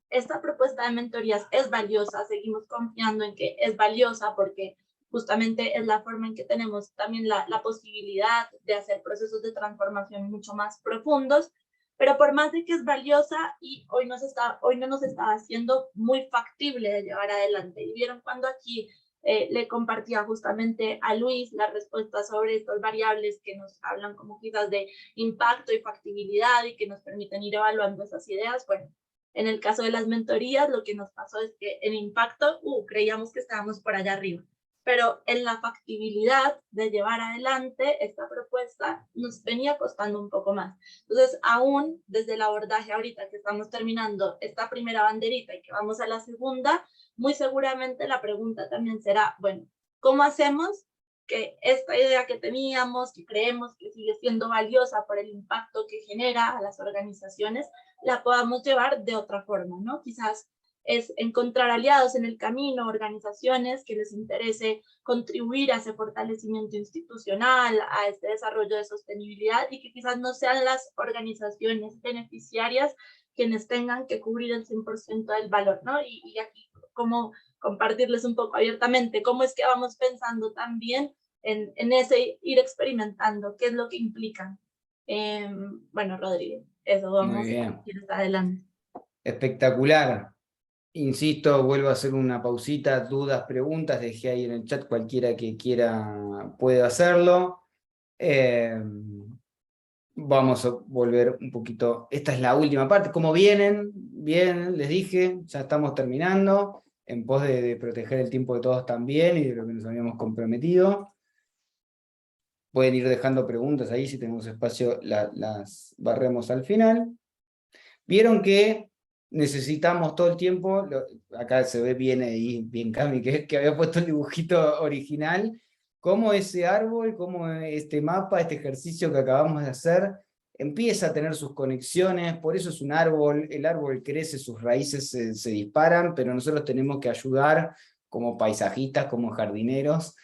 esta propuesta de mentorías es valiosa, seguimos confiando en que es valiosa porque justamente es la forma en que tenemos también la posibilidad de hacer procesos de transformación mucho más profundos, pero por más de que es valiosa y hoy no nos está haciendo muy factible de llevar adelante. Y vieron cuando aquí le compartía justamente a Luis la respuesta sobre estas variables que nos hablan como quizás de impacto y factibilidad y que nos permiten ir evaluando esas ideas. Bueno, en el caso de las mentorías, lo que nos pasó es que en impacto creíamos que estábamos por allá arriba, pero en la factibilidad de llevar adelante esta propuesta nos venía costando un poco más. Entonces, aún desde el abordaje ahorita que estamos terminando esta primera banderita y que vamos a la segunda, muy seguramente la pregunta también será, bueno, ¿cómo hacemos que esta idea que teníamos, que creemos que sigue siendo valiosa por el impacto que genera a las organizaciones, la podamos llevar de otra forma, ¿no? Quizás es encontrar aliados en el camino, organizaciones que les interese contribuir a ese fortalecimiento institucional, a este desarrollo de sostenibilidad y que quizás no sean las organizaciones beneficiarias quienes tengan que cubrir el 100% del valor, ¿no? Y aquí como compartirles un poco abiertamente cómo es que vamos pensando también en ese ir experimentando, qué es lo que implica. Bueno, Rodrigo, eso vamos a ir hasta adelante.
Espectacular. Insisto, vuelvo a hacer una pausita, dudas, preguntas, dejé ahí en el chat, cualquiera que quiera puede hacerlo. Vamos a volver un poquito, esta es la última parte, ¿cómo vienen? Bien, les dije, ya estamos terminando, en pos de proteger el tiempo de todos también y de lo que nos habíamos comprometido. Pueden ir dejando preguntas ahí, si tenemos espacio las barremos al final. Vieron que necesitamos todo el tiempo, acá se ve bien ahí, bien Cami, que había puesto el dibujito original, cómo ese árbol, cómo este mapa, este ejercicio que acabamos de hacer, empieza a tener sus conexiones, por eso es un árbol, el árbol crece, sus raíces se disparan, pero nosotros tenemos que ayudar como paisajistas, como jardineros,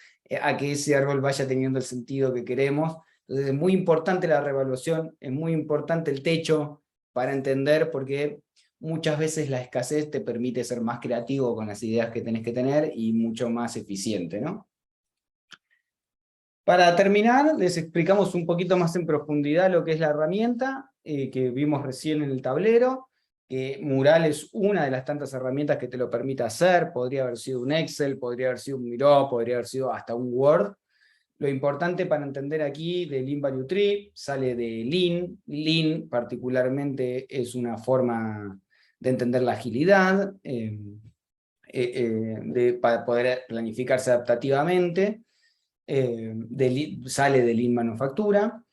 a que ese árbol vaya teniendo el sentido que queremos. Entonces es muy importante la reevaluación, es muy importante el techo para entender, porque muchas veces la escasez te permite ser más creativo con las ideas que tenés que tener y mucho más eficiente, ¿no? Para terminar, les explicamos un poquito más en profundidad lo que es la herramienta que vimos recién en el tablero, que Mural es una de las tantas herramientas que te lo permite hacer, podría haber sido un Excel, podría haber sido un Miro, podría haber sido hasta un Word. Lo importante para entender aquí de Lean Value Tree sale de Lean. Lean particularmente es una forma de entender la agilidad, para poder planificarse adaptativamente. Sale de Lean Manufactura.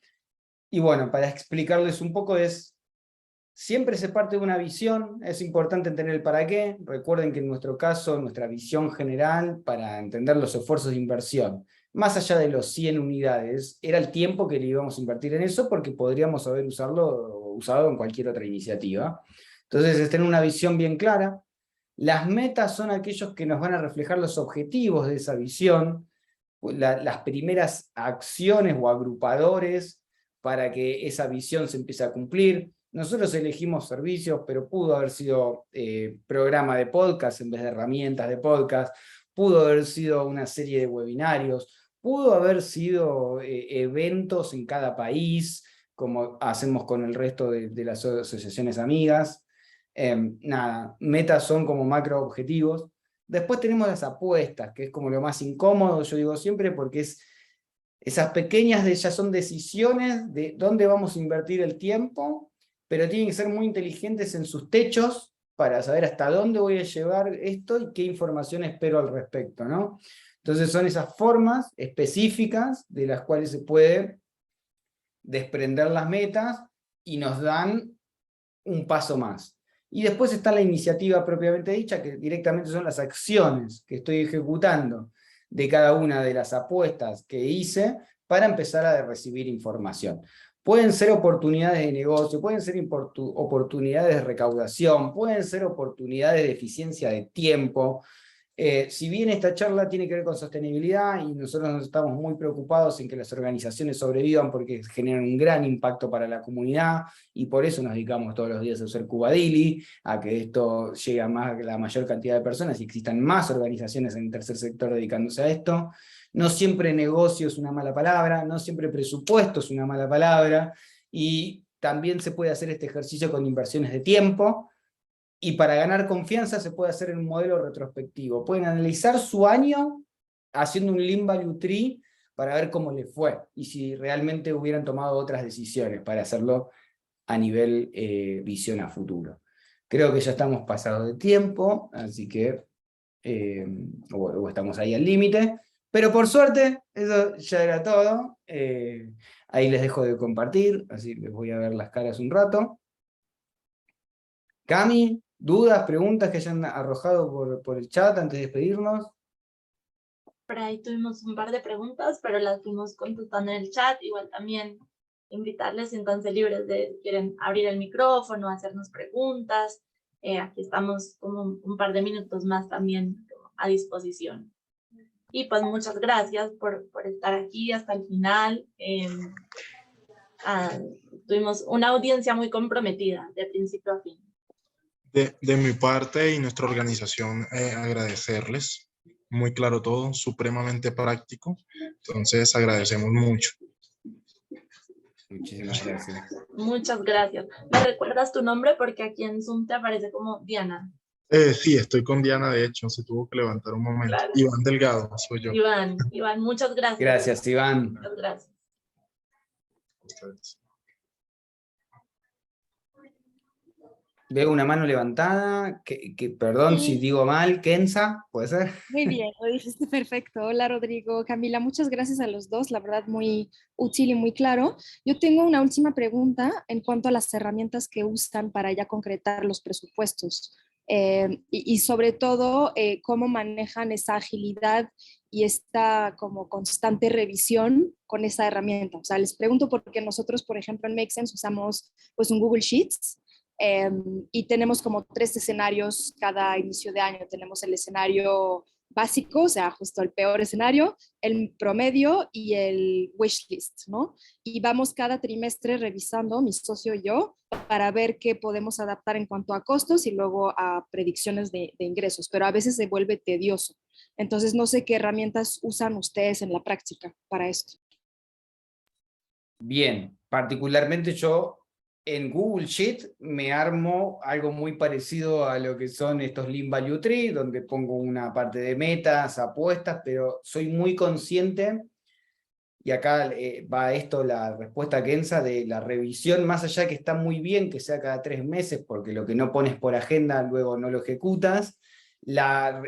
Y bueno, para explicarles un poco siempre se parte de una visión, es importante entender el para qué. Recuerden que en nuestro caso, nuestra visión general para entender los esfuerzos de inversión, más allá de los 100 unidades, era el tiempo que le íbamos a invertir en eso, porque podríamos haber usado en cualquier otra iniciativa. Entonces es tener una visión bien clara. Las metas son aquellos que nos van a reflejar los objetivos de esa visión, las primeras acciones o agrupadores para que esa visión se empiece a cumplir. Nosotros elegimos servicios, pero pudo haber sido programa de podcast en vez de herramientas de podcast, pudo haber sido una serie de webinarios, pudo haber sido eventos en cada país, como hacemos con el resto de las asociaciones amigas. Nada, metas son como macro objetivos. Después tenemos las apuestas, que es como lo más incómodo, yo digo siempre, porque esas pequeñas ya son decisiones de dónde vamos a invertir el tiempo, pero tienen que ser muy inteligentes en sus techos para saber hasta dónde voy a llevar esto y qué información espero al respecto, ¿no? Entonces son esas formas específicas de las cuales se puede desprender las metas y nos dan un paso más. Y después está la iniciativa propiamente dicha, que directamente son las acciones que estoy ejecutando de cada una de las apuestas que hice para empezar a recibir información. Pueden ser oportunidades de negocio, pueden ser oportunidades de recaudación, pueden ser oportunidades de eficiencia de tiempo. Si bien esta charla tiene que ver con sostenibilidad y nosotros estamos muy preocupados en que las organizaciones sobrevivan porque generan un gran impacto para la comunidad y por eso nos dedicamos todos los días a hacer Cubadili, a que esto llegue a la mayor cantidad de personas y existan más organizaciones en el tercer sector dedicándose a esto. No siempre negocio es una mala palabra, no siempre presupuesto es una mala palabra, y también se puede hacer este ejercicio con inversiones de tiempo. Y para ganar confianza se puede hacer en un modelo retrospectivo. Pueden analizar su año haciendo un Lean Value Tree para ver cómo les fue y si realmente hubieran tomado otras decisiones para hacerlo a nivel visión a futuro. Creo que ya estamos pasados de tiempo, así que o estamos ahí al límite, pero por suerte eso ya era todo. Ahí les dejo de compartir, así les voy a ver las caras un rato. Cami, dudas, preguntas que hayan arrojado por el chat antes de despedirnos.
Por ahí tuvimos un par de preguntas, pero las fuimos contestando en el chat. Igual también invitarles, entonces libres de si quieren abrir el micrófono, hacernos preguntas. Aquí estamos como un par de minutos más también a disposición. Y pues muchas gracias por estar aquí hasta el final. Tuvimos una audiencia muy comprometida de principio a fin.
De mi parte y nuestra organización, agradecerles. Muy claro todo, supremamente práctico. Entonces, agradecemos mucho.
Muchísimas gracias.
Muchas gracias. ¿Me recuerdas tu nombre? Porque aquí en Zoom te aparece como Diana.
Sí, estoy con Diana, de hecho, se tuvo que levantar un momento. Claro. Iván Delgado, soy yo.
Iván, muchas gracias.
Gracias, Iván.
Muchas gracias.
Ustedes.
Veo una mano levantada, perdón
Sí.
si digo mal, Kenza, ¿puede ser?
Muy bien, lo dijiste perfecto. Hola Rodrigo, Camila, muchas gracias a los dos, la verdad muy útil y muy claro. Yo tengo una última pregunta en cuanto a las herramientas que usan para ya concretar los presupuestos. Y sobre todo cómo manejan esa agilidad y esta como constante revisión con esa herramienta. O sea, les pregunto porque nosotros, por ejemplo, en Make Sense usamos pues un Google Sheets y tenemos como 3 escenarios cada inicio de año. Tenemos el escenario básico, o sea, justo el peor escenario, el promedio y el wish list, ¿no? Y vamos cada trimestre revisando, mi socio y yo, para ver qué podemos adaptar en cuanto a costos y luego a predicciones de ingresos, pero a veces se vuelve tedioso. Entonces, no sé qué herramientas usan ustedes en la práctica para esto.
Bien, particularmente yo en Google Sheet me armo algo muy parecido a lo que son estos Lean Value Tree, donde pongo una parte de metas, apuestas, pero soy muy consciente, y acá va esto, la respuesta a Kenza, de la revisión, más allá que está muy bien que sea cada 3 meses, porque lo que no pones por agenda luego no lo ejecutas,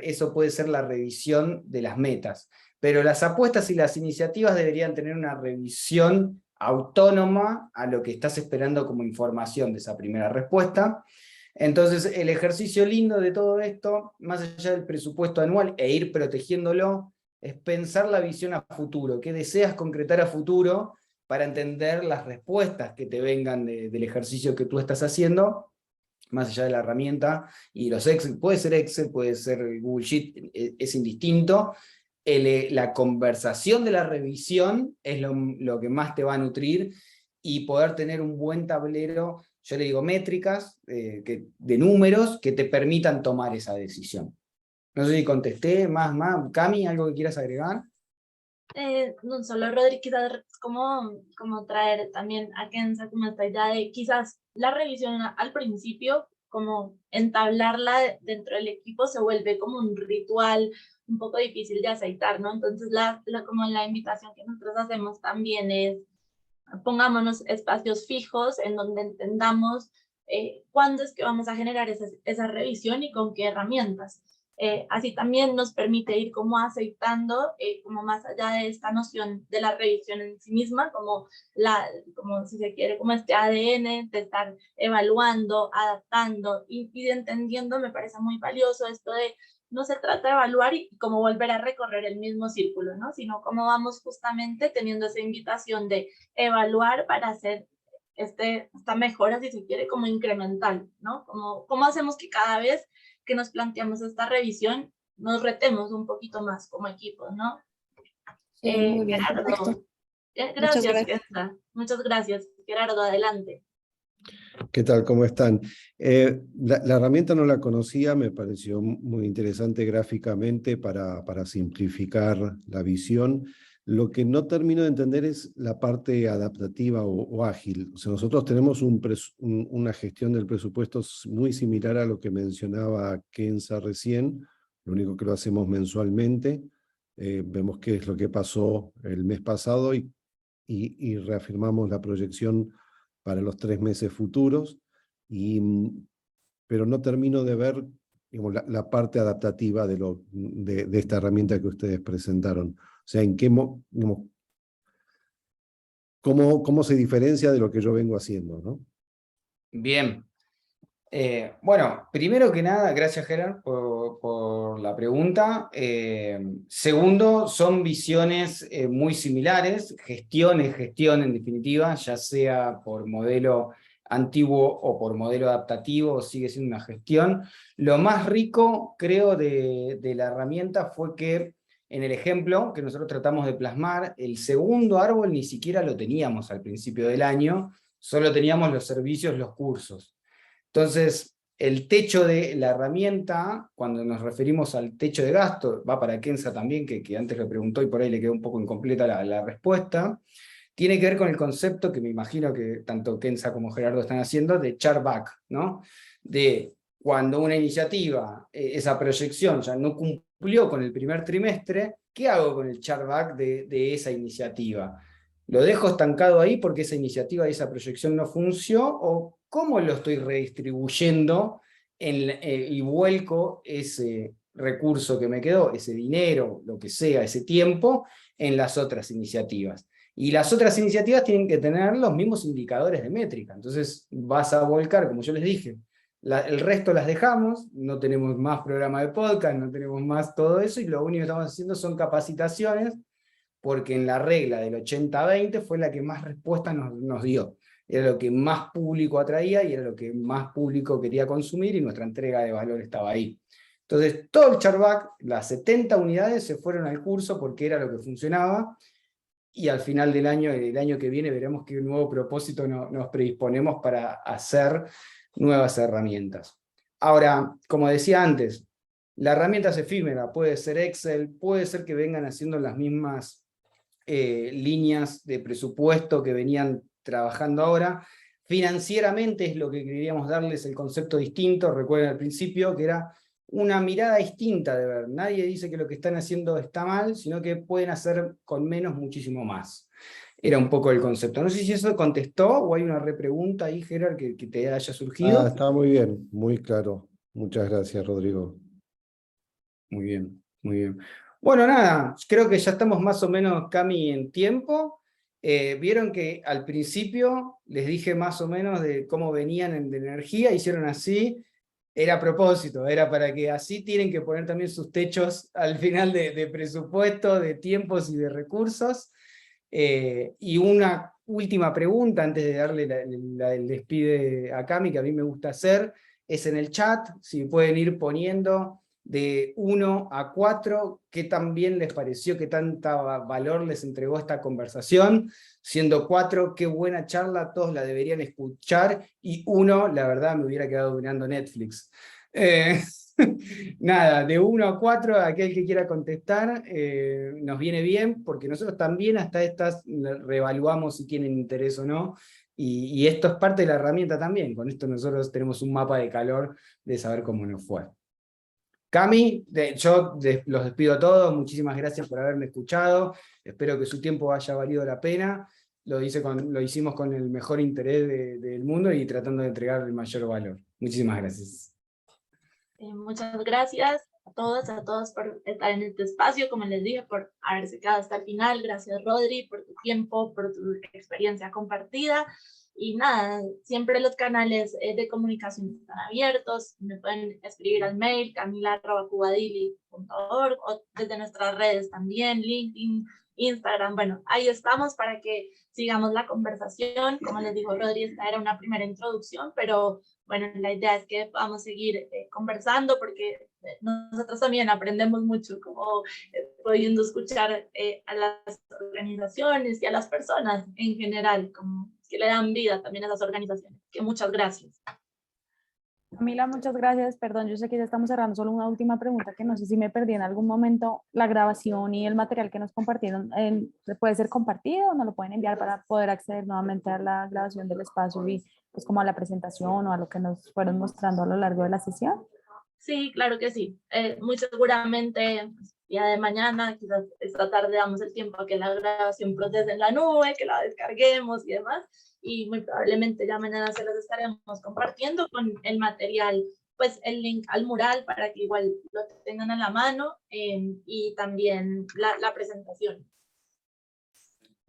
eso puede ser la revisión de las metas. Pero las apuestas y las iniciativas deberían tener una revisión autónoma a lo que estás esperando como información de esa primera respuesta. Entonces, el ejercicio lindo de todo esto, más allá del presupuesto anual e ir protegiéndolo, es pensar la visión a futuro, qué deseas concretar a futuro para entender las respuestas que te vengan del ejercicio que tú estás haciendo, más allá de la herramienta, y los Excel, puede ser Google Sheet, es indistinto. La conversación de la revisión es lo que más te va a nutrir, y poder tener un buen tablero, yo le digo métricas, de números que te permitan tomar esa decisión. No sé si contesté más. Cami, ¿algo que quieras agregar?
No solo Rodri, quizás como traer también a Kenza como esta idea de quizás la revisión al principio, como entablarla dentro del equipo se vuelve como un ritual un poco difícil de aceitar, ¿no? Entonces como la invitación que nosotros hacemos también es pongámonos espacios fijos en donde entendamos cuándo es que vamos a generar esa revisión y con qué herramientas. Así también nos permite ir como aceitando, como más allá de esta noción de la revisión en sí misma, como si se quiere, como este ADN de estar evaluando, adaptando y entendiendo. Me parece muy valioso esto de no se trata de evaluar y como volver a recorrer el mismo círculo, ¿no? Sino cómo vamos justamente teniendo esa invitación de evaluar para hacer esta mejora, si se quiere, como incremental, ¿no? ¿Cómo hacemos que cada vez que nos planteamos esta revisión nos retemos un poquito más como equipo, ¿no?
Sí, muy bien,
Gerardo,
perfecto.
gracias, Kenza. Muchas gracias. Gerardo, adelante.
¿Qué tal? ¿Cómo están? La herramienta no la conocía, me pareció muy interesante gráficamente para simplificar la visión. Lo que no termino de entender es la parte adaptativa o ágil. O sea, nosotros tenemos una gestión del presupuesto muy similar a lo que mencionaba Kenza recién, lo único que lo hacemos mensualmente. Vemos qué es lo que pasó el mes pasado y reafirmamos la proyección para los 3 meses futuros, pero no termino de ver, digamos, la parte adaptativa de esta herramienta que ustedes presentaron. O sea, digamos, ¿cómo se diferencia de lo que yo vengo haciendo, ¿no?
Bien. Bueno, primero que nada, gracias Gerard por la pregunta. Segundo, son visiones muy similares, gestión en definitiva, ya sea por modelo antiguo o por modelo adaptativo, sigue siendo una gestión. Lo más rico, creo, de la herramienta fue que en el ejemplo que nosotros tratamos de plasmar, el segundo árbol ni siquiera lo teníamos al principio del año, solo teníamos los servicios, los cursos. Entonces, el techo de la herramienta, cuando nos referimos al techo de gasto, va para Kenza también, que antes le preguntó y por ahí le quedó un poco incompleta la respuesta, tiene que ver con el concepto que me imagino que tanto Kenza como Gerardo están haciendo, de charback, ¿no? De cuando una iniciativa, esa proyección ya no cumplió con el primer trimestre, ¿qué hago con el charback de esa iniciativa? ¿Lo dejo estancado ahí porque esa iniciativa y esa proyección no funcionó? ¿O cómo lo estoy redistribuyendo y vuelco ese recurso que me quedó, ese dinero, lo que sea, ese tiempo, en las otras iniciativas? Y las otras iniciativas tienen que tener los mismos indicadores de métrica. Entonces vas a volcar, como yo les dije, El resto las dejamos, no tenemos más programa de podcast, no tenemos más todo eso, y lo único que estamos haciendo son capacitaciones, porque en la regla del 80-20 fue la que más respuesta nos dio. Era lo que más público atraía y era lo que más público quería consumir, y nuestra entrega de valor estaba ahí. Entonces, todo el chargeback, las 70 unidades se fueron al curso porque era lo que funcionaba, y al final del año, el año que viene, veremos qué nuevo propósito nos predisponemos para hacer nuevas herramientas. Ahora, como decía antes, la herramienta es efímera, puede ser Excel, puede ser que vengan haciendo las mismas líneas de presupuesto que venían trabajando ahora. Financieramente es lo que queríamos darles el concepto distinto, recuerden al principio que era una mirada distinta de ver. Nadie dice que lo que están haciendo está mal, sino que pueden hacer con menos muchísimo más. Era un poco el concepto. No sé si eso contestó o hay una repregunta ahí, Gerard, que te haya surgido.
Está muy bien, muy claro. Muchas gracias, Rodrigo.
Muy bien, muy bien. Bueno, nada, creo que ya estamos más o menos, Cami, en tiempo. Vieron que al principio les dije más o menos de cómo venían de energía, hicieron así. Era a propósito, era para que así tienen que poner también sus techos al final de presupuesto, de tiempos y de recursos. Y una última pregunta antes de darle el despide a Cami, que a mí me gusta hacer, es en el chat, si pueden ir poniendo de 1 a 4, qué tan bien les pareció, qué tanta valor les entregó esta conversación, siendo 4, qué buena charla, todos la deberían escuchar, y 1, la verdad me hubiera quedado mirando Netflix. Nada, de 1 a 4, aquel que quiera contestar, nos viene bien, porque nosotros también hasta estas reevaluamos si tienen interés o no, y esto es parte de la herramienta también. Con esto nosotros tenemos un mapa de calor de saber cómo nos fue. Cami, yo los despido a todos, muchísimas gracias por haberme escuchado, espero que su tiempo haya valido la pena, lo hicimos con el mejor interés del mundo y tratando de entregar el mayor valor. Muchísimas gracias.
Muchas gracias a todos por estar en este espacio, como les dije, por haberse quedado hasta el final. Gracias, Rodri, por tu tiempo, por tu experiencia compartida. Y nada, siempre los canales de comunicación están abiertos. Me pueden escribir al mail camila@cubadili.org, o desde nuestras redes también, LinkedIn, Instagram. Bueno, ahí estamos para que sigamos la conversación. Como les dijo Rodri, esta era una primera introducción, pero bueno, la idea es que podamos seguir conversando, porque nosotros también aprendemos mucho, como pudiendo escuchar a las organizaciones y a las personas en general, como que le dan vida también a las organizaciones. Que muchas gracias.
Camila, muchas gracias. Perdón, yo sé que ya estamos cerrando. Solo una última pregunta, que no sé si me perdí en algún momento. ¿La grabación y el material que nos compartieron puede ser compartido o nos lo pueden enviar para poder acceder nuevamente a la grabación del espacio y pues como a la presentación o a lo que nos fueron mostrando a lo largo de la sesión?
Sí, claro que sí. Muy seguramente día de mañana, quizás esta tarde damos el tiempo a que la grabación procese en la nube, que la descarguemos y demás, y muy probablemente ya mañana se las estaremos compartiendo con el material, pues el link al mural para que igual lo tengan a la mano, y también la presentación.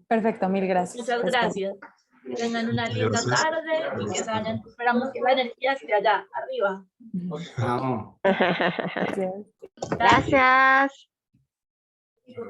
Perfecto, mil gracias.
Muchas gracias. Que tengan una linda tarde y que se vayan. Esperamos que la energía esté allá arriba.
Vamos.
Gracias.
Gracias.